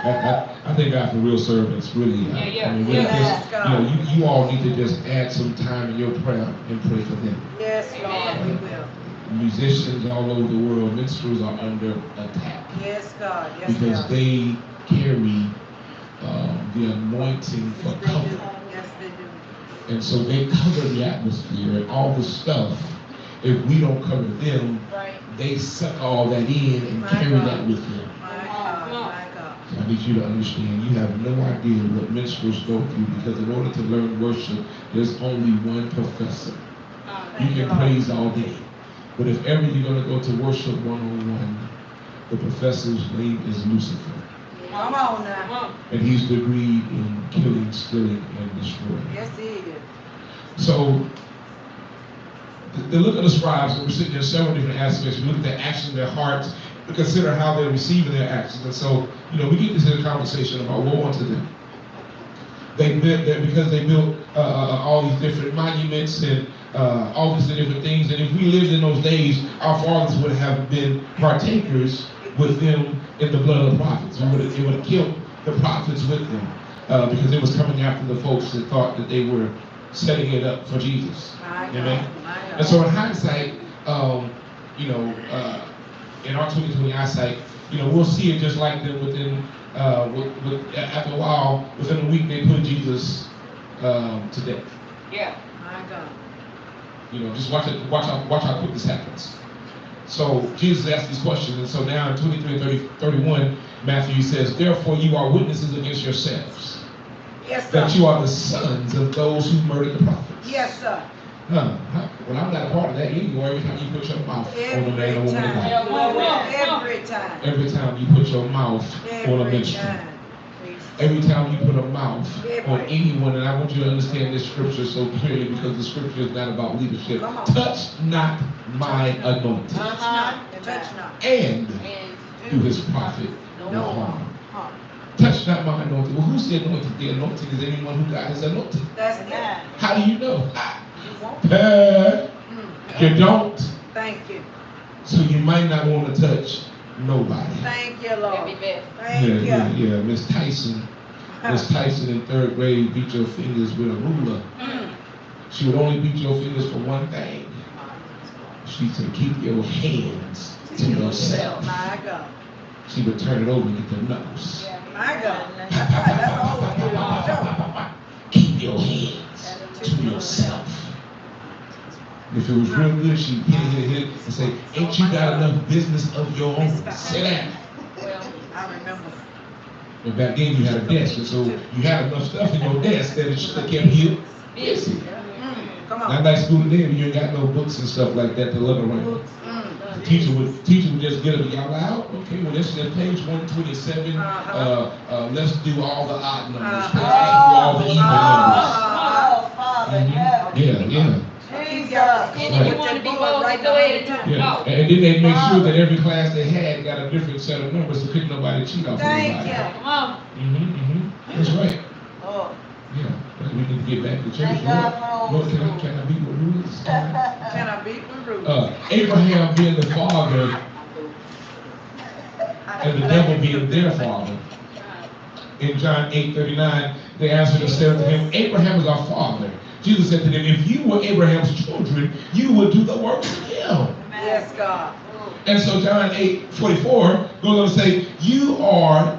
I thank God for real servants, really. I mean, really, Yes, just, you know, you all need to just add some time in your prayer and pray for them. Yes, Lord. We will. Musicians all over the world, minstrels are under attack Yes, God. Yes, because God. they carry the anointing for Yes, they do. comfort. Yes, they do. And so they cover the atmosphere and all the stuff. If we don't cover them, they suck all that in and My carry God. that with them. My God. My God. So I need you to understand, you have no idea what minstrels go through because in order to learn worship, there's only one professor. You Thank you, can Lord. praise all day. But if ever you're going to go to worship one-on-one, the professor's name is Lucifer. Come on now. And he's degreed in killing, stealing, and destroying. Yes, he is. So, the look of the scribes, we're sitting there several different aspects. We look at their actions, their hearts, we consider how they're receiving their actions. And so, you know, we get into a conversation about woe unto them. They built that because they built all these different monuments and all these different things. And if we lived in those days, our fathers would have been partakers with them in the blood of the prophets. It would have killed the prophets with them because it was coming after the folks that thought that they were setting it up for Jesus. My God. Amen. My God. And so in hindsight, you know, in our 2020 eyesight, you know, we'll see it just like them within, after a while, within a week, they put Jesus to death. Yeah. My God. You know, just watch how quick this happens. So Jesus asked these questions, and so now in 23 and 31, Matthew says, therefore you are witnesses against yourselves, Yes, sir. that you are the sons of those who murdered the prophets. Yes, sir. Well, I'm not a part of that anymore. Every time you put your mouth on a man or woman of God. Every time. Every time you put your mouth on a ministry. Every time you put a mouth on anyone, and I want you to understand this scripture so clearly because the scripture is not about leadership. Touch not my anointing. Touch not. And do his prophet no harm. Touch not my anointing. Well, who's the anointing? The anointing is anyone who God has anointed. That's it. How do you know? You don't. Thank you. So you might not want to touch nobody. Thank you, Lord. Yeah, Thank you. yeah. Miss Tyson in 3rd grade beat your fingers with a ruler. She would only beat your fingers for one thing. She said, keep your hands to yourself. My God. She would turn it over and get the knuckles. My God. That's all we do. Keep your hands to yourself. If it was real good, she'd hit and say, ain't you got enough business of your own? Sit down. I remember. But back then you had a desk, and so you had enough stuff in your desk that it kept you busy. Come Not on. like school today, when you ain't got no books and stuff like that to look around. The teacher would just get up, y'all out. Okay, well this is page 127. Let's do all the odd numbers. Let's do all the even numbers. Yeah. And if you want to be bold, then go ahead and do it. Yeah, and then they make sure that every class they had got a different set of numbers so couldn't nobody cheat off Thank anybody. you. Come on. That's right. Yeah, but we need to get back to church. Lord, can I beat with rules? Can I beat the rules? Abraham being the father and the devil being their father. In John 8:39, they answered and said to him, Abraham is our father. Jesus said to them, if you were Abraham's children, you would do the works of him. Yes, God. And so John 8:44 goes on to say, you are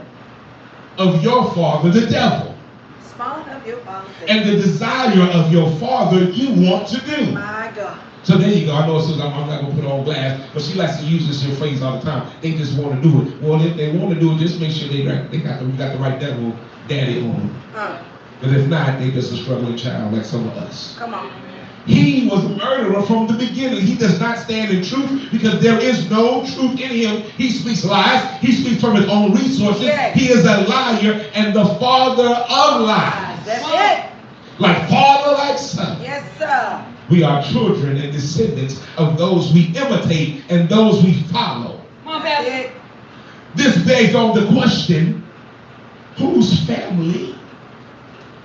of your father, the devil. Spawn of your father. And the desire of your father you want to do. My God. So there you go. I know it says I'm not going to put on glass, but she likes to use this phrase all the time. They just want to do it. Well, if they want to do it, just make sure we got the right devil daddy on them. But if not, they just a struggling child like some of us. Come on. He was a murderer from the beginning. He does not stand in truth because there is no truth in him. He speaks lies. He speaks from his own resources. Yes. He is a liar and the father of lies. That's it. Like father, like son. Yes, sir. We are children and descendants of those we imitate and those we follow. Come on, That's Pastor. it. This begs on the question, whose family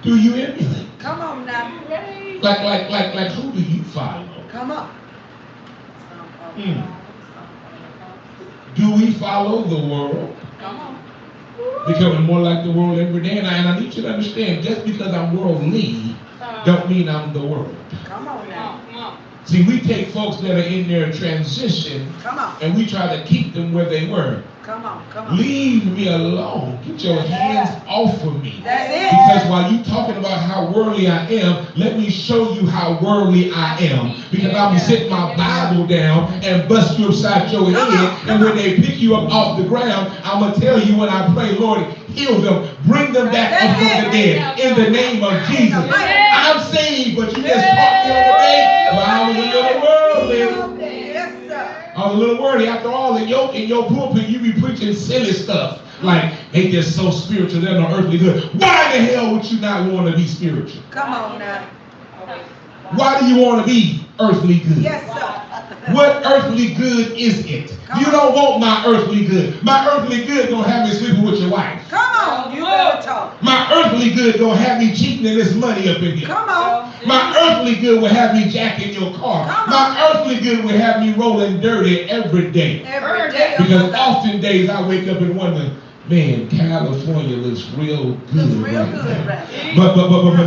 do you emulate? Come on now. Like who do you follow? Come on. Do we follow the world? Come on. Becoming more like the world every day. And I need you to understand, just because I'm worldly, don't mean I'm the world. Come on now. Come on. See, we take folks that are in their transition Come on. and we try to keep them where they were. Come on. Come on. Leave me alone. Get your hands off of me. That's it. Because while you talking about how worldly I am, let me show you how worldly I am. Because I'm going to sit my Bible down and bust you upside your head. And when they pick you up off the ground, I'm going to tell you when I pray, Lord, heal them. Bring them back up from the dead. In the name of Jesus. I'm saved, but you just caught me on the day. Well, I was a little worldly. Yes, sir. I was a little worried. After all, in your pulpit, you be preaching silly stuff. Like, they just so spiritual, they're no earthly good. Why the hell would you not want to be spiritual? Come on now. Why do you want to be earthly good? Yes, sir. What earthly good is it? You don't want my earthly good. My earthly good gonna have me sleeping with your wife. Come on. You better talk. My earthly good gonna have me cheating in this money up in here. Come on. My earthly good will have me jacking your car. My earthly good will have me rolling dirty every day. Every day. Because often days I wake up and wonder, man, California looks real good. Looks real right good now. right But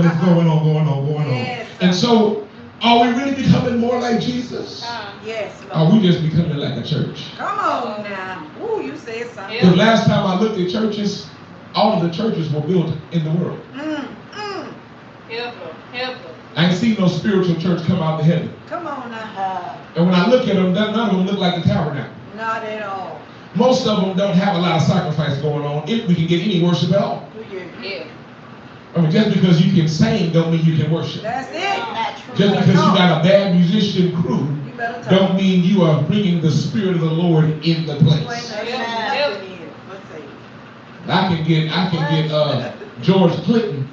it's going on. Yes, sir. And so, are we really becoming more like Jesus? Yes, Are Lord. we just becoming like a church? Come on now. Ooh, you said something. The last time I looked at churches, all of the churches were built in the world. Help them. I ain't seen no spiritual church come out of heaven. Come on now. And when I look at them, none of them look like the tabernacle. Not at all. Most of them don't have a lot of sacrifice going on if we can get any worship at all. Yeah. I mean, just because you can sing don't mean you can worship. That's it. Just because you got a bad musician crew You better talk. don't mean you are bringing the Spirit of the Lord in the place. I can get George Clinton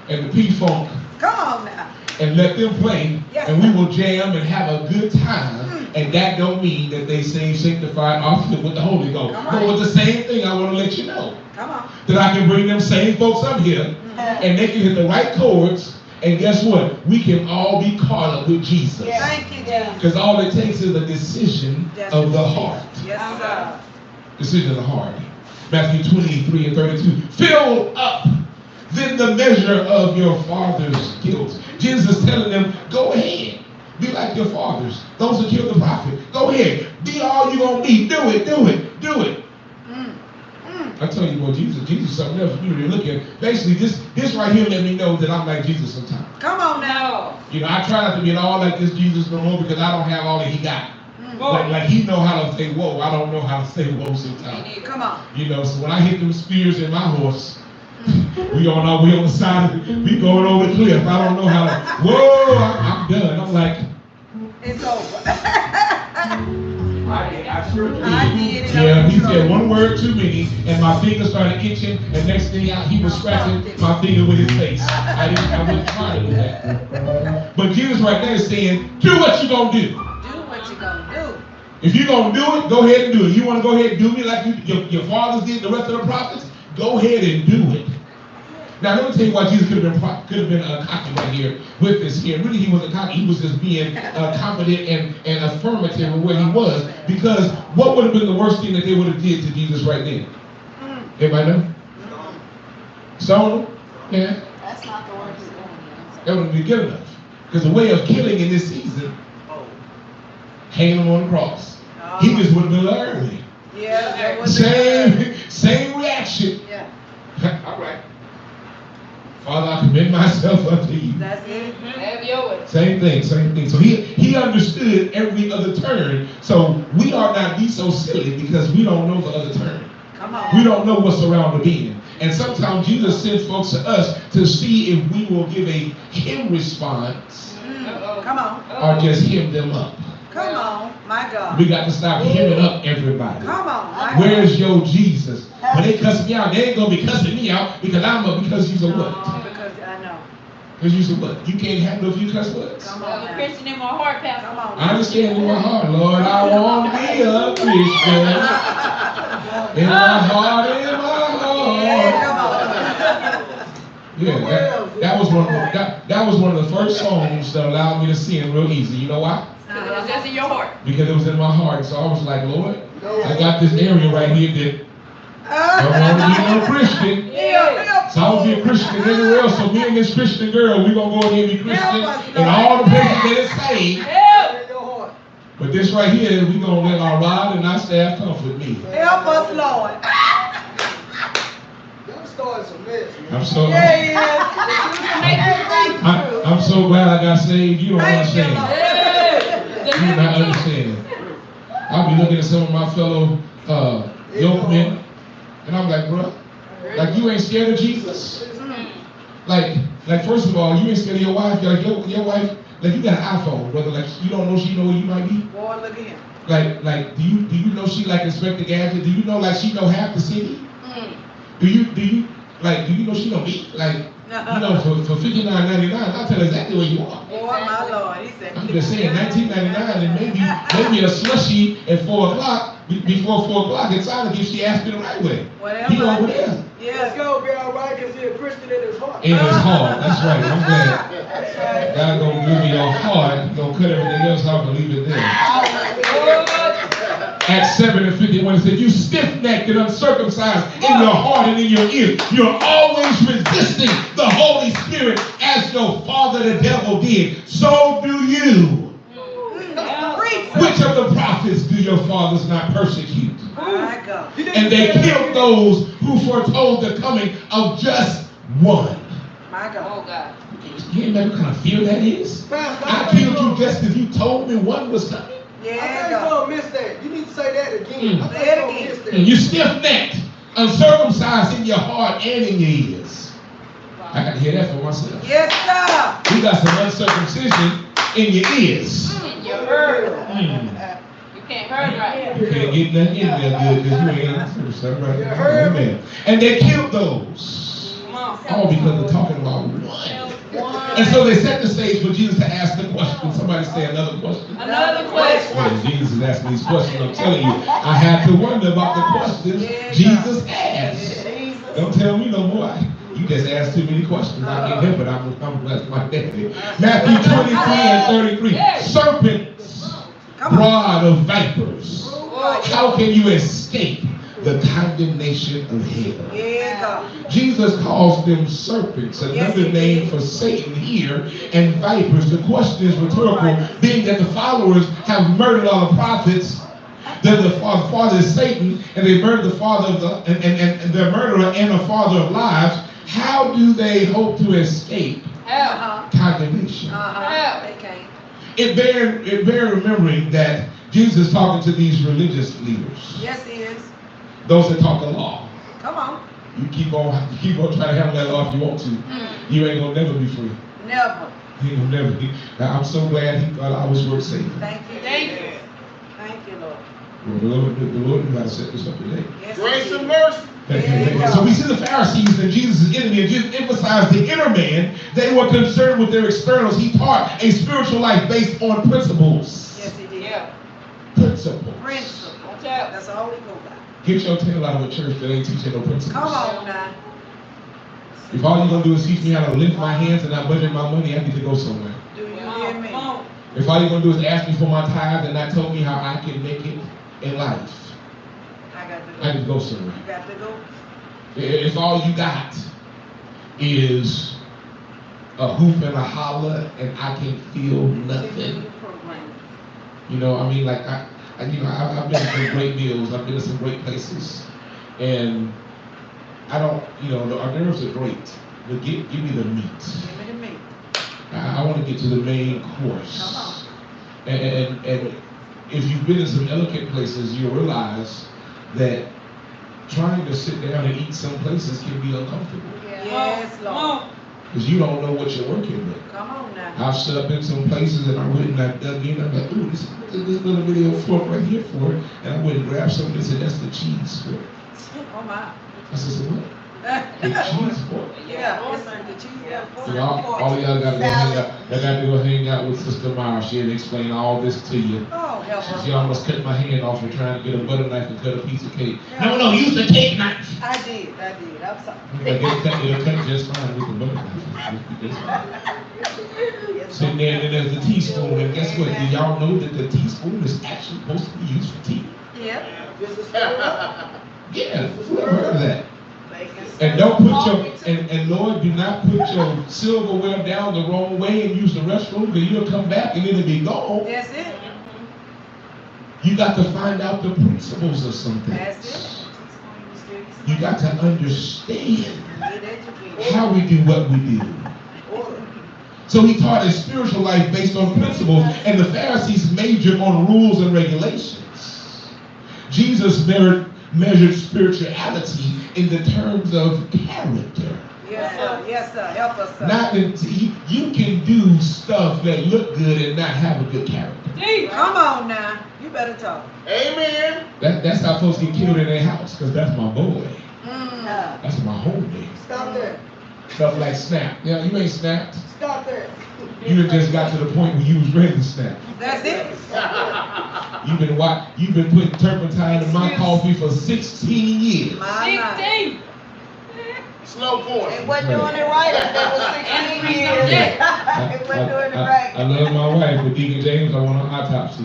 and the P-Funk Come on now. and let them play, Yes, and we will jam and have a good time. And that don't mean that they sing sanctified often with the Holy Ghost. Come But on. with the same thing, I want to let you know Come on. that I can bring them same folks up here, and they can hit the right chords, and guess what? We can all be caught up with Jesus. Thank you, Jesus. Because all it takes is a decision of the heart. Yes, sir. Decision of the heart. Matthew 23 and 32. Fill up then the measure of your father's guilt. Jesus is telling them, go ahead. Be like your fathers. Those who killed the prophet. Go ahead. Be all you're going to be. Do it. Do it. Do it. I tell you what, Jesus is something else you really look at. Basically, this right here let me know that I'm like Jesus sometimes. Come on now. You know, I try not to be at all like this Jesus no more because I don't have all that he got. Like he know how to say whoa. I don't know how to say whoa sometimes. Come on. You know, so when I hit them spears in my horse, we on the side of it, we going over the cliff. I don't know how to, whoa, I'm done. I'm like, It's over. I sure did. I did it. Yeah, he said one word too many, and my finger started itching, and next thing out, he was scratching my finger with his face. I wasn't trying to do that. But Jesus right there is saying, do what you gonna do. Do what you gonna do. If you're gonna do it, go ahead and do it. You wanna go ahead and do me like your fathers did, the rest of the prophets? Go ahead and do it. Now let me tell you why Jesus could have been cocky right here with this here. Really, he wasn't cocky. He was just being confident and affirmative in where he was. Because what would have been the worst thing that they would have did to Jesus right then? Everybody know? Stone him? Yeah. That's not the word he's going That wouldn't be good enough. Because the way of killing in this season, hanging him on the cross. He just would have been a little early. Yeah, that was Same reaction. Yeah. All right. Father, I commend myself unto you. That's it. Have your way. Same thing. So he understood every other turn. So we are not be so silly because we don't know the other turn. Come on. We don't know what's around the bend. And sometimes Jesus sends folks to us to see if we will give a him response Come on. or just hem them up. Come on. My God. We got to stop hemming up everybody. Come on. My God. Where's your Jesus? When they cuss me out, they ain't gonna be cussing me out because because you's a what? Because I know. Because you's a what? You can't handle if you cuss words. Come I'm on. a Now. Christian in my heart, Pastor. Come on. I understand in my heart, Lord, I want to be a Christian. In my heart, in my Yeah, heart. come on. Yeah, that was one of the first songs that allowed me to sing real easy. You know why? Because it was just in your heart. Because it was in my heart. So I was like, Lord, I got this area right here that I want to be no Christian. Yeah. So I will be a Christian anywhere else. So me and this Christian girl, we're going to go in here and be Christian in all the places that it's saved. Help! But this right here, we're going to let our rod and our staff comfort me. Help us, Lord. I'm so, Yeah. I'm so glad I got saved. You don't Thank you, understand. Lord. You do not understand. I'll be looking at some of my fellow yoke men, and I'm like, bro, like you ain't scared of Jesus? Like first of all, you ain't scared of your wife. Like your wife, like you got an iPhone, brother. Like you don't know she know where you might be. Boy, look at him. Like do you know she like Inspector Gadget? Do you know like she know half the city? Do you know she know me? Like you know for $59.99, I'll tell her exactly where you are. Boy, my Lord. He said. I'm just saying, $19.99 and maybe a slushie at 4 o'clock. Before 4 o'clock, it's out if she asked me the right way. Whatever. He over there. Yeah. Let's go, be all right, because he's a Christian in his heart. In his heart. That's right. I'm glad. That's right. God gonna give me your heart. He's gonna cut everything else off and leave it there. Acts 7:51 it said, you stiff-necked and uncircumcised in your heart and in your ears. You're always resisting the Holy Spirit as your father the devil did. So do you. Which of the prophets do your fathers not persecute? My God. And they killed those who foretold the coming of just one. My God. Oh, God. You know what kind of fear that is? I killed you just because you told me one was coming. I think you're gonna miss that. You need to say that again. I think Say it you're gonna again. miss that. You stiff-necked, uncircumcised in your heart and in your ears. I got to hear that for myself. Yes, sir. You got some uncircumcision in your ears. You heard. Mm. You can't heard right. You can't get nothing in there good because you ain't uncircumcised. Right? You heard me? Amen. And they killed those. Come on. All because of talking about one. And so they set the stage for Jesus to ask the question. Somebody say another question. Another question. When Jesus is asking these questions, I'm telling you, I had to wonder about the questions Jesus asked. Don't tell me no more. You just asked too many questions. I can't help it. I'm blessed my daddy. Matthew 23 and 33. Serpents, rod of vipers. How can you escape the condemnation of hell? Yeah. Jesus calls them serpents, another name for Satan here, and vipers. The question is rhetorical, being that the followers have murdered all the prophets. Then the father is Satan, and they murdered the father of the and the murderer and the father of lives. How do they hope to escape condemnation? They can't. It bear remembering that Jesus is talking to these religious leaders, Yes, he is. those that talk the law. Come on. You keep on trying to handle that law if you want to. You ain't gonna never be free. Never. You ain't gonna never be. Now, I'm so glad he allowed his work safe. Thank you. Thank you. Thank you, Lord. Well, the Lord knew how to set this up today. Yes, Grace he and did. mercy. So we see the Pharisees and Jesus' enemy, and Jesus emphasized the inner man. They were concerned with their externals. He taught a spiritual life based on principles. Yes, he did. Yeah. Principles. Principle. Watch out. That's all we go by. Get your tail out of a church that ain't teaching no principles. Come on now. If all you're gonna do is teach me how to lift my hands and not budget my money, I need to go somewhere. Do you Come hear on. me? Come on. If all you're gonna do is ask me for my tithe and not tell me how I can make it in life, I got to go. I need to go somewhere. You got to go. If all you got is a hoop and a holler and I can feel nothing, you know, I mean, like I've been to some great meals, I've been to some great places, and I don't, you know, the hors d'oeuvres are great, but give me the meat. Give me the meat. I want to get to the main course. And if you've been in some elegant places, you'll realize that trying to sit down and eat some places can be uncomfortable. Yes, Come Lord. on. Because you don't know what you're working with. Come on now. I've stood up in some places and I went and I dug in. I'm like, ooh, this little video fork right here for it. And I went and grabbed something and said, that's the cheese fork. Oh my. I said, what? The cheese fork. Yeah, it's the cheese. So all of y'all gotta go hang out. I got to go hang out with Sister Mara. She'll explain all this to you. Oh, help She us. almost cut my hand off for trying to get a butter knife and cut a piece of cake. No, use the cake knife. I did. I'm sorry. It'll cut just fine with the butter knife. Just fine. Yes, Sitting there, and then there's the teaspoon, and guess what? Do y'all know that the teaspoon is actually supposed to be used for tea? Yep. This is fair. Yeah, who ever heard of that? And don't put your, and Lord, do not put your silverware down the wrong way and use the restroom, because you'll come back and it'll be gone. That's it. You got to find out the principles of some That's things. it. You got to understand Get educated. how we do what we do. So he taught a spiritual life based on principles, and the Pharisees majored on rules and regulations. Jesus measured spirituality in the terms of character. Yes, sir. Yes, sir. Help us, sir. Not that you can do stuff that look good and not have a good character. Come on now. You better talk. Amen. That's how folks get killed in their house, because that's my boy. Mm. That's my homie. Stop that. Stuff like snap. Yeah, you ain't snapped. Stop that. You had just got to the point where you was ready to snap. That's it. You've been putting turpentine in my coffee for 16 years. My. 16. Slow point. They wasn't doing it right if they was 16 years. They wasn't doing it right. I love my wife, but Deacon James, I want an autopsy.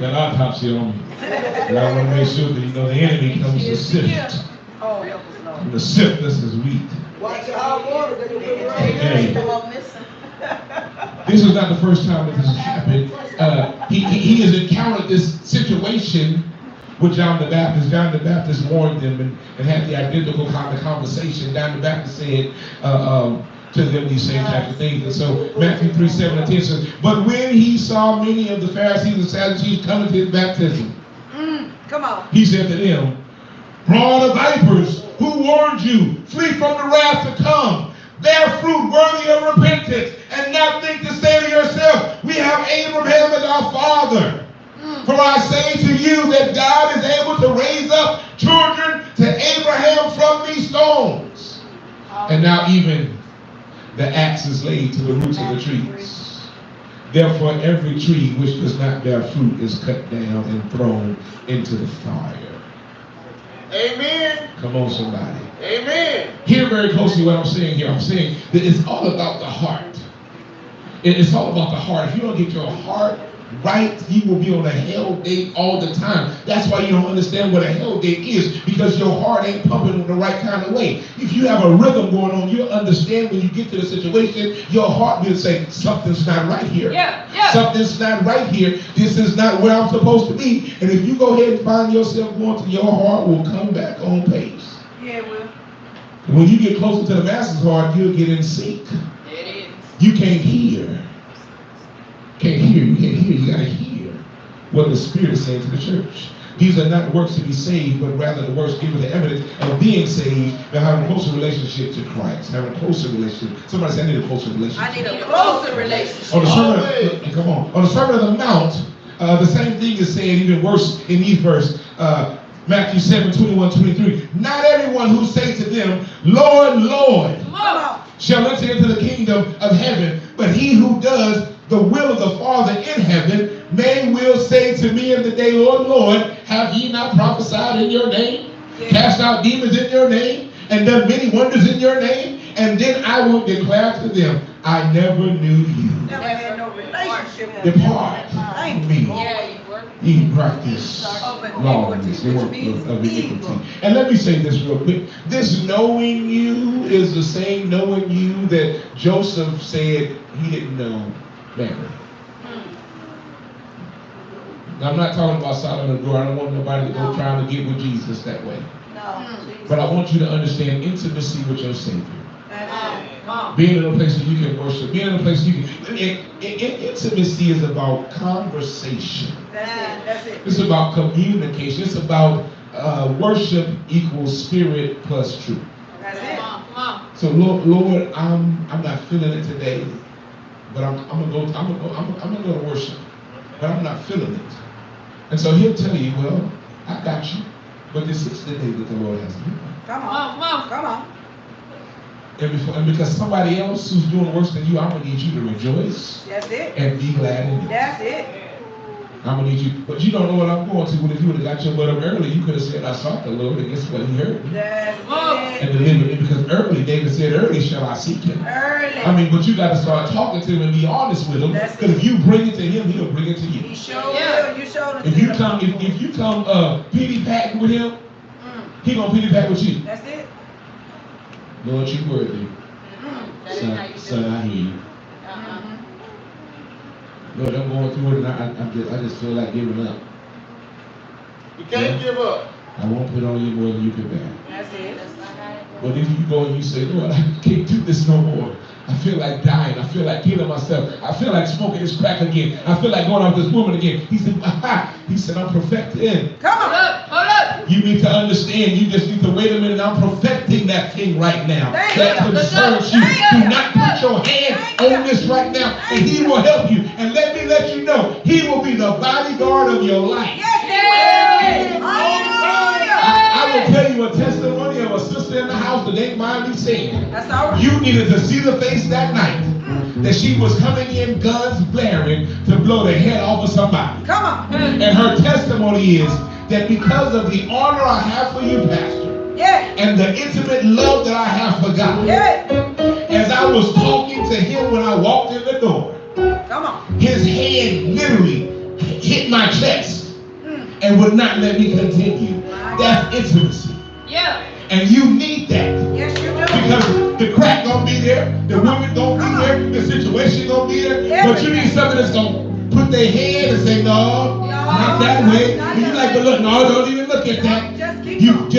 That autopsy on me. And I want to make sure that the enemy comes to sift. Oh, help us, Lord. And the sift us as wheat. Watch your hot water. They can put it Hey. Come on, listen. This is not the first time that this has happened. He has encountered this situation with John the Baptist. John the Baptist warned them and had the identical kind of conversation. John the Baptist said to them these same types of things. And so Matthew 3:7-10 says, but when he saw many of the Pharisees and Sadducees coming to his baptism, Come on. he said to them, brood of vipers, who warned you? Flee from the wrath to come. Bear fruit worthy of repentance, and not think to say to yourself, we have Abraham as our father. For I say to you that God is able to raise up children to Abraham from these stones. And now even the axe is laid to the roots of the trees. Therefore every tree which does not bear fruit is cut down and thrown into the fire. Amen. Come on, somebody. Amen. Hear very closely what I'm saying here. I'm saying that it's all about the heart. It's all about the heart. If you don't get your heart right, you will be on a hell date all the time. That's why you don't understand what a hell date is, because your heart ain't pumping in the right kind of way. If you have a rhythm going on, you'll understand when you get to the situation, your heart will say, something's not right here. Something's not right here. This is not where I'm supposed to be. And if you go ahead and find yourself going to, your heart will come back on pace. Yeah, it will. When you get closer to the master's heart, you'll get in sync. It is. You can't hear. You can't hear. You gotta hear what the Spirit is saying to the church. These are not works to be saved, but rather the works given the evidence of being saved and having a closer relationship to Christ. Having a closer relationship. Somebody say, I need a closer relationship. I need a closer relationship. On the Sermon on the Mount, the same thing is said even worse in these verses. Matthew 7:21-23. Not everyone who says to them, Lord, Lord, shall enter into the kingdom of heaven, but he who does the will of the Father in heaven will say to me in the day, Lord, Lord, have ye not prophesied in your name, cast out demons in your name, and done many wonders in your name? And then I will declare to them, I never knew you. Never had no relationship with Depart from me. Ye practice lawlessness, the work of iniquity. And let me say this real quick. This knowing you is the same knowing you that Joseph said he didn't know Mary. Now, I'm not talking about Solomon and Glory. I don't want nobody to go trying to get with Jesus that way. No. But I want you to understand intimacy with your Savior. That's Being in a place that you can worship. Being in a place you can. Intimacy is about conversation. That's it. It's about communication. It's about worship equals spirit plus truth. That's it. Come on. So Lord, I'm not feeling it today, but I'm gonna go to worship, but I'm not feeling it. And so He'll tell you, well, I got you, but this is the day that the Lord has given. Come on. Come on. And because somebody else who's doing worse than you, I'm gonna need you to rejoice That's it. and be glad in it. That's it. I'm gonna need you, but you don't know what I'm going to. Well, if you would have got your butt up early, you could have said, I sought the Lord, and guess what? He heard me. That's And it. delivered me, because early, David said, early shall I seek him. Early. I mean, but you got to start talking to him and be honest with him, That's because if you bring it to him, he'll bring it to He you. showed will. You showed it. If you come pity pat with him, he gonna pity pat with you. That's it. Lord, you worthy. That ain't how you do Son, it. I hear you. Lord, I'm going through it, and I just feel like giving up. You can't give up. I won't put on you more than you can bear. That's it. But if you go and you say, Lord, I can't do this no more. I feel like dying. I feel like killing myself. I feel like smoking this crack again. I feel like going off this woman again. He said, I'm perfecting. Come on. Hold up. You need to understand. You just need to wait a minute. I'm perfecting that thing right now. Thank That you. concerns you. Do not put your hand on this right now. And He will help you. And let me let you know, He will be the bodyguard of your life. Yes, He will. Hallelujah. I will tell you a testimony of a sister in the house that ain't mind me saying. That's all right. You needed to see the face that night that she was coming in guns blaring to blow the head off of somebody. Come on. And her testimony is that because of the honor I have for you, Pastor, Yeah. and the intimate love that I have for God, Yeah. as I was talking to him when I walked in the door, Come on. his hand literally hit my chest and would not let me continue. That's intimacy. Yeah. And you need that. Yes, you do. Because the crack gonna be there, the women gonna be there, the situation gonna be there, but you need something that's gonna put their hand and say, no, not that way. And you like, but look, no, don't even look at that. You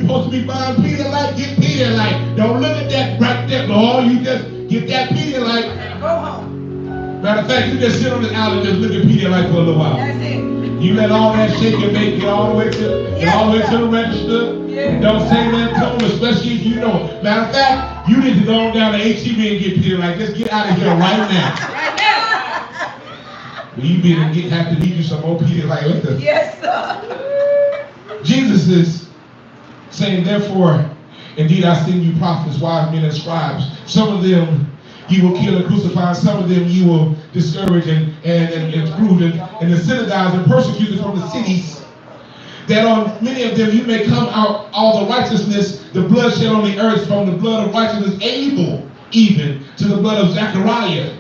supposed to be buying Pedialyte, get Pedialyte. Don't look at that right there. No, you just get that Pedialyte. Go home. Matter of fact, you just sit on the alley and just look at Pedialyte for a little while. That's it. You let all that shake and bake get all the way to the register. Yeah. Don't say nothing to them, especially if you know. Matter of fact, you need to go on down to HEB and get Pedialyte. Just get out of here right now. Right now. Well, you have to need you some more Pedialyte later. Yes, sir. Jesus is saying, therefore, indeed I send you prophets, wise men, and scribes. Some of them you will kill and crucify, some of them you will discourage and exclude in the synagogues and persecute them from the cities, that on many of them you may come out all the righteousness, the blood shed on the earth, from the blood of righteousness Abel, even to the blood of Zechariah,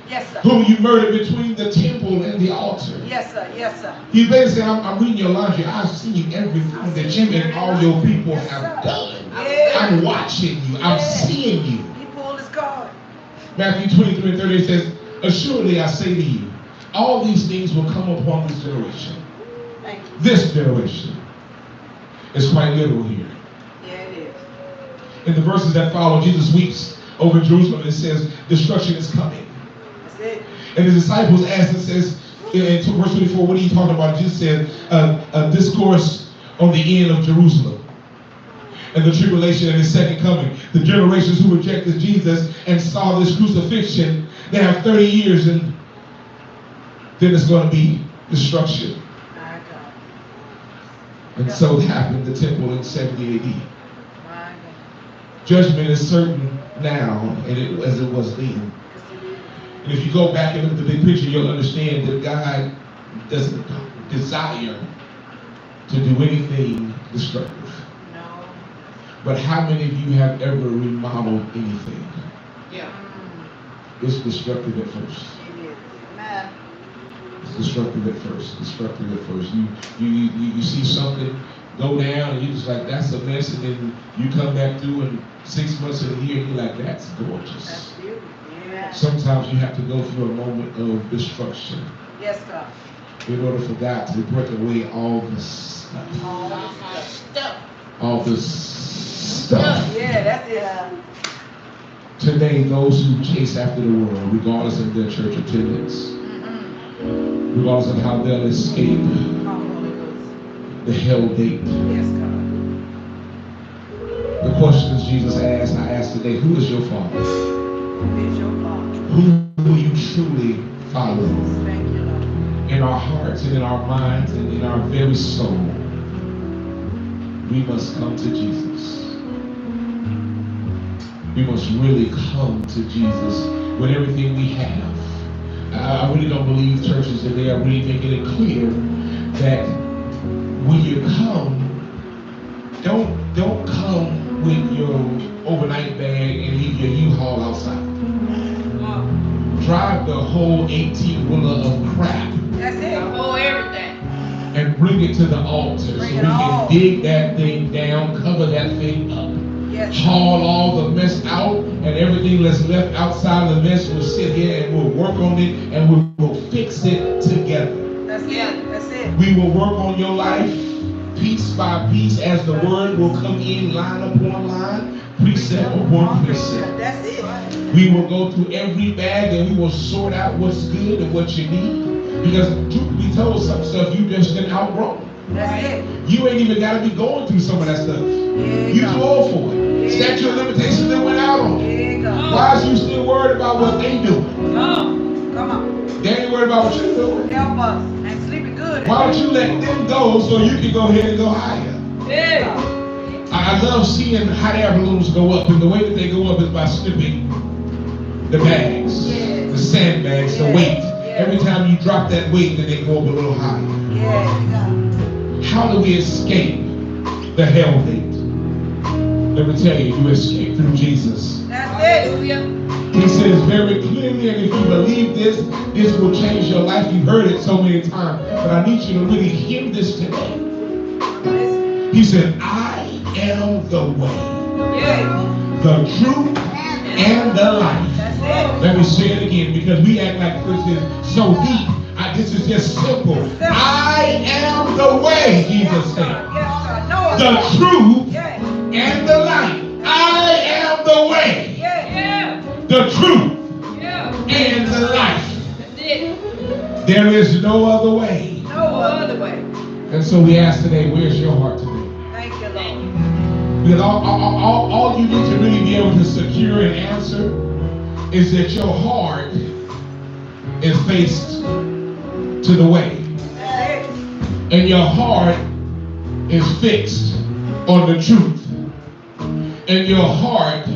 Yes, sir. whom you murdered between the temple and the altar. Yes, sir. Yes, sir. He basically said, I'm reading your laundry. I've seen everything that you and all your people have done. Yeah. I'm watching you. I'm seeing you. He pulled his card. Matthew 23 and 30 says, assuredly I say to you, all these things will come upon this generation. Thank you. This generation. It's quite literal here. Yeah, it is. In the verses that follow, Jesus weeps over Jerusalem. It says, destruction is coming. That's it. And the disciples asked and says, in verse 24, what are you talking about? Jesus said, a discourse on the end of Jerusalem and the tribulation and his second coming. The generations who rejected Jesus and saw this crucifixion, they have 30 years and then it's going to be destruction. My God. And so it happened, the temple in 70 AD. My God. Judgment is certain now, and as it was then. And if you go back and look at the big picture, you'll understand that God doesn't desire to do anything destructive. No. But how many of you have ever remodeled anything? Yeah. It's destructive at first. It is. Amen. It's destructive at first. Destructive at first. You see something go down and you're just like, that's a mess, and then you come back through and 6 months of the year and you're like, that's gorgeous. That's beautiful. Yeah. Sometimes you have to go through a moment of destruction Yes, sir. in order for God to break away all the stuff. All this stuff. All the stuff. Yeah, that's it. Today, those who chase after the world, regardless of their church attendance, regardless of how they'll escape Come on, Holy Ghost. the hell gate. Yes, God. The questions Jesus asked, I ask today, who is your Father? Who is your Father? Who will you truly follow? Thank you, Lord. In our hearts and in our minds and in our very soul, we must come to Jesus. We must really come to Jesus with everything we have. I really don't believe churches today are really making it clear that when you come, don't come with your overnight bag and leave your U-Haul outside. Drive the whole 18-wheeler of crap That's it. Oh, everything. and bring it to the altar so we can dig that thing down, cover that thing up. Yes. Haul all the mess out, and everything that's left outside of the mess will sit here and we'll work on it and we'll fix it together. That's it. That's it. We will work on your life piece by piece as the word will come in line upon line, precept upon precept. That's it. We will go through every bag and we will sort out what's good and what you need. Because truth be told, some stuff you just didn't outgrow. That's it. You ain't even got to be going through some of that stuff. You too old for it. Statute of limitations that went out on you. There you go. Why is you still worried about what they do? Come on. They ain't worried about what you're doing. Help us. And sleeping good. Why don't you let them go so you can go ahead and go higher? Yeah. I love seeing hot air balloons go up, and the way that they go up is by snipping the bags, the sandbags, the weight. Every time you drop that weight, then they go up a little higher. Yeah. How do we escape the hell gate? Let me tell you, you escape through Jesus. That's it. He says very clearly, and if you believe this, this will change your life. You've heard it so many times, but I need you to really hear this today. He said, I am the way, the truth, and the life. That's it. Let me say it again, because we act like Christians so deep. not. This is just simple. I am the way, Jesus said. The truth and the light. I am the way, the truth, and the life. There is no other way. No other way. And so we ask today, where's your heart today? Thank you, Lord. Because all you need to really be able to secure and answer is that your heart is faced to the way. That's it. And your heart is fixed on the truth. And your heart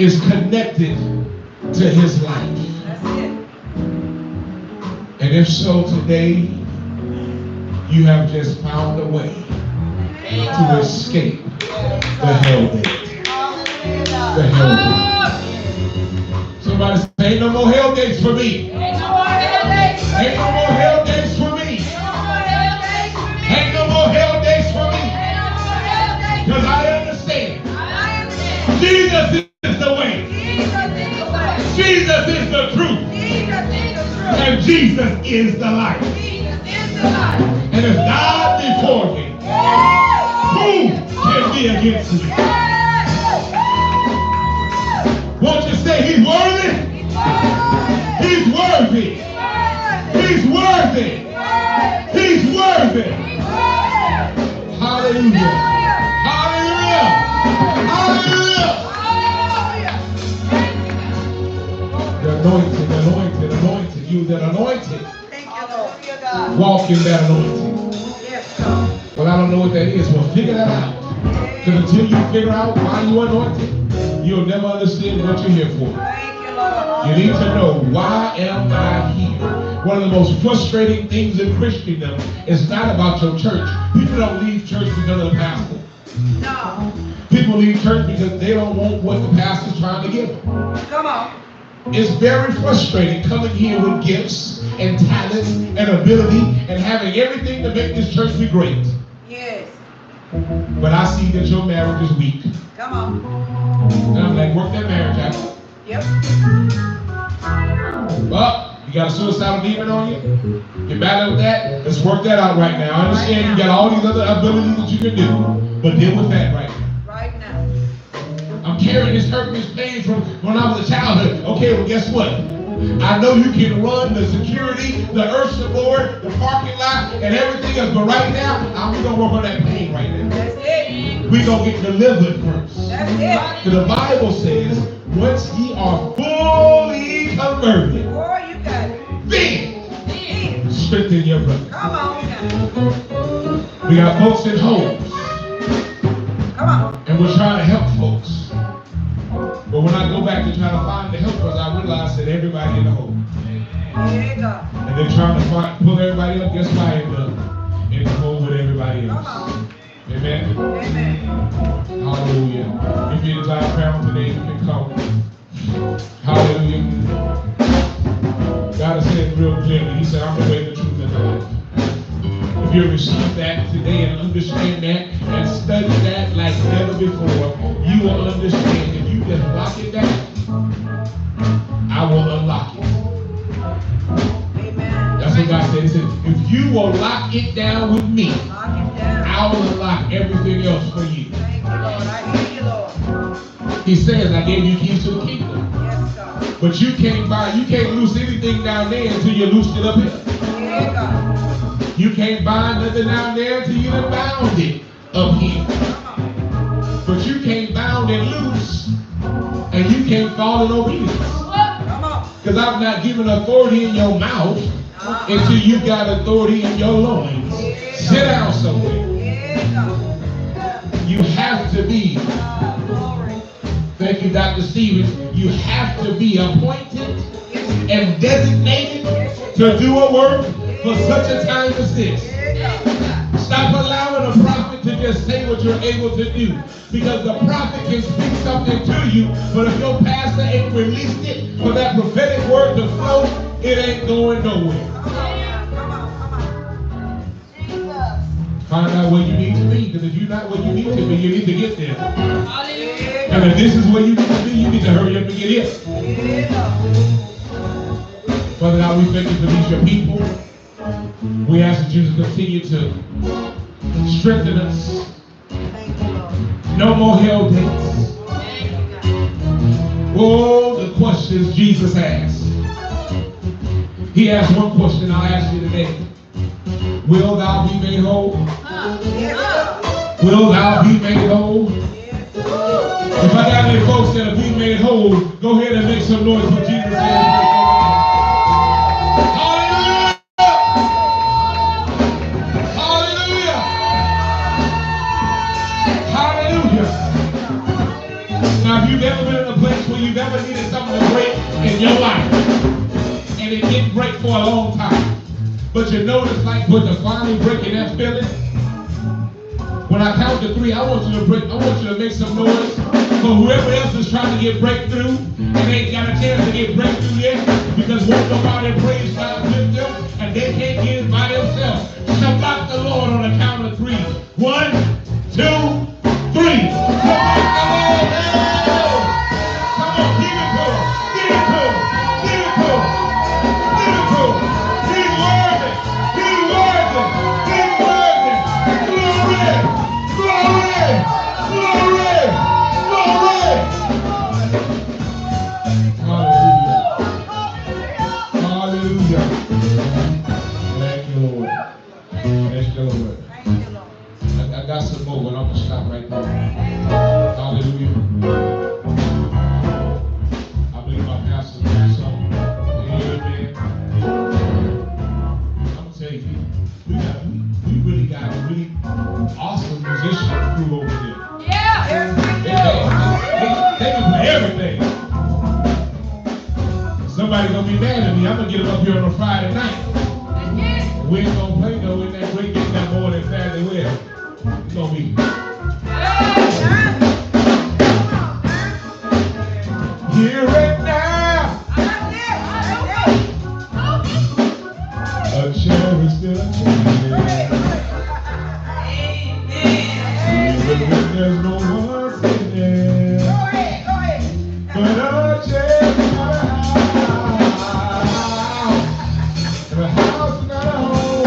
is connected to his life. That's it. And if so, today you have just found a way to escape the hell gate. The hell gate. Somebody say, ain't no more hell gates for me. Ain't no more hell days. Ain't no more hell gates for me. Ain't no more hell gates for me. Because I understand. Jesus is the way. Jesus is the truth. And Jesus is the life. And if God before me, who can be against me? Won't you say he's worthy? He's worthy. He's worthy. He's worthy. Hallelujah. Hallelujah. Hallelujah. The anointed, anointed, anointed. You that anointed. Thank you, Lord. Walk in that anointing. Yes, God. Well, I don't know what that is. Well, figure that out. Because until you figure out why you're anointed, you'll never understand what you're here for. Thank you, Lord. You need to know, why am I here? One of the most frustrating things in Christendom is not about your church. People don't leave church because of the pastor. No. People leave church because they don't want what the pastor's trying to give them. Come on. It's very frustrating coming here with gifts and talents and ability and having everything to make this church be great. Yes. But I see that your marriage is weak. Come on. And I'm like, work that marriage out. Yep. Well, you got a suicidal demon on you? You're battling with that? Let's work that out right now. I understand you got all these other abilities that you can do, but deal with that right now. Right now. I'm carrying this hurt and this pain from when I was a childhood. Okay, well, guess what? I know you can run the security, the earth support, the parking lot, and everything else, but right now, we're going to work on that pain right now. That's it. We're going to get delivered first. That's it. The Bible says, once ye are fully converted, Boy, you got it. then strengthen your brother. Come on now. We got folks in homes, Come on. and we're trying to help folks. But when I go back to try to find the helpers, I realize that everybody in the home. There you go. And they're trying to pull everybody up. Guess why I end up in the home with everybody else? Come on. Amen. Amen. Hallelujah. If you're desire prayer today, you can come. Hallelujah. God has said real clearly, he said, I'm the way, the truth, and the life. If you receive that today and understand that and study that like never before, you will understand. If you just lock it down, I will unlock it. Amen. That's what God said. He said, if you will lock it down with me, Lock it down. I will unlock everything else for you. Thank you, Lord. I hear you, Lord. He says, I gave you keys to the kingdom. Yes, God. But you can't loose anything down there until you loosed it up here. Yeah, God. You can't bind nothing down there until you done bound it up here. Come on. But you can't bound it loose, and you can't fall in obedience. Come on. Because I've not given authority in your mouth until you got authority in your loins. Sit down somewhere. Yeah, God. You have to be, Glory. thank you, Dr. Stevens, you have to be appointed and designated to do a work for such a time as this. Yeah, God. Stop allowing a prophet to just say what you're able to do. Because the prophet can speak something to you, but if your pastor ain't released it for that prophetic word to flow, it ain't going nowhere. Come on. Come on. Come on. Jesus. Find out where you need to be, because if you're not where you need to be, you need to get there. Hallelujah. And if this is where you need to be, you need to hurry up and get here. Yeah, God. Father God, we thank you for these your people. We ask that you to continue to strengthen us. No more hell dates. Oh, the questions Jesus asked. He asked one question, I'll ask you today. Will thou be made whole? Will thou be made whole? If I got any folks that are being made whole, go ahead and make some noise for Jesus. Hallelujah! Hallelujah! Hallelujah! Now, if you've ever been in a place where you've ever needed something to break in your life, and it didn't break for a long time, but you notice like when the finally breaking that feeling, when I count to 3, I want you to make some noise for whoever else is trying to get breakthrough and ain't got a chance to get breakthrough yet because won't nobody praise God with them and they can't get it by themselves. Shabbat the Lord on the count of 3. 1, 2, 3. Shabbat the Lord. Come on, give it to him. Give it to him. Give it to him. Give it to him. He's worthy. He's worthy. He's worthy. Glory. Glory! Glory! Glory! Hallelujah! Hallelujah! Thank you, Lord. Thank you, Lord. I got some more, but I'm going to stop right there. Hallelujah. I believe my pastor got something. Amen. I'm going to tell you, we really got a really awesome musician crew over here. Yeah. They can play everything. Somebody gonna be mad at me. I'm gonna get them up here on a Friday night. And we ain't gonna play no in that great getting that more than fairly well. It's gonna be. Here and now. A chair is still a chair. There's no one sitting there. Go ahead. But a chair is not a house. And a house is not a home.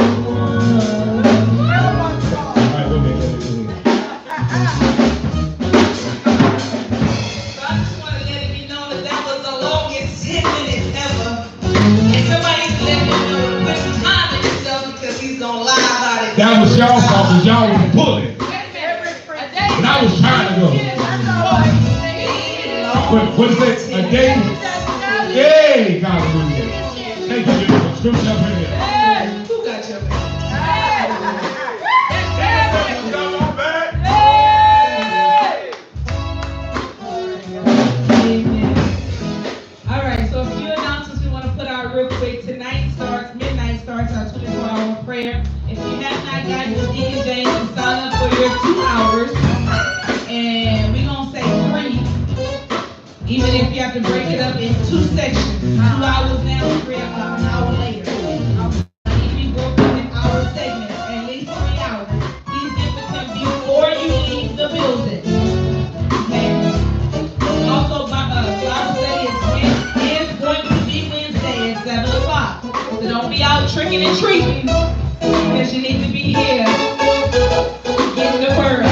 All right, go ahead. So I just want to let it be known that was the longest 10 minutes ever. And somebody let me know to put some time in himself because he's going to lie about it. That was y'all's fault because y'all was pulling. And I was trying to go. What is it? A day? Yay! Hallelujah. Thank you, Jesus. Scripture up in here. Who got your back? Come on back. Amen. All right, so a few announcements we want to put out real quick. Midnight starts our 24-hour prayer. If you have not gotten your Deacon James to sign up for your 2 hours, and we're going to say 3, even if you have to break it up in 2 sections. 2 hours now, 3 o'clock, an hour later. Need to be broken in hour segments, at least 3 hours. Please get with him before you leave the building. Okay? Also, Bible study is going to be Wednesday at 7 o'clock. So don't be out tricking and treating because you need to be here getting the word.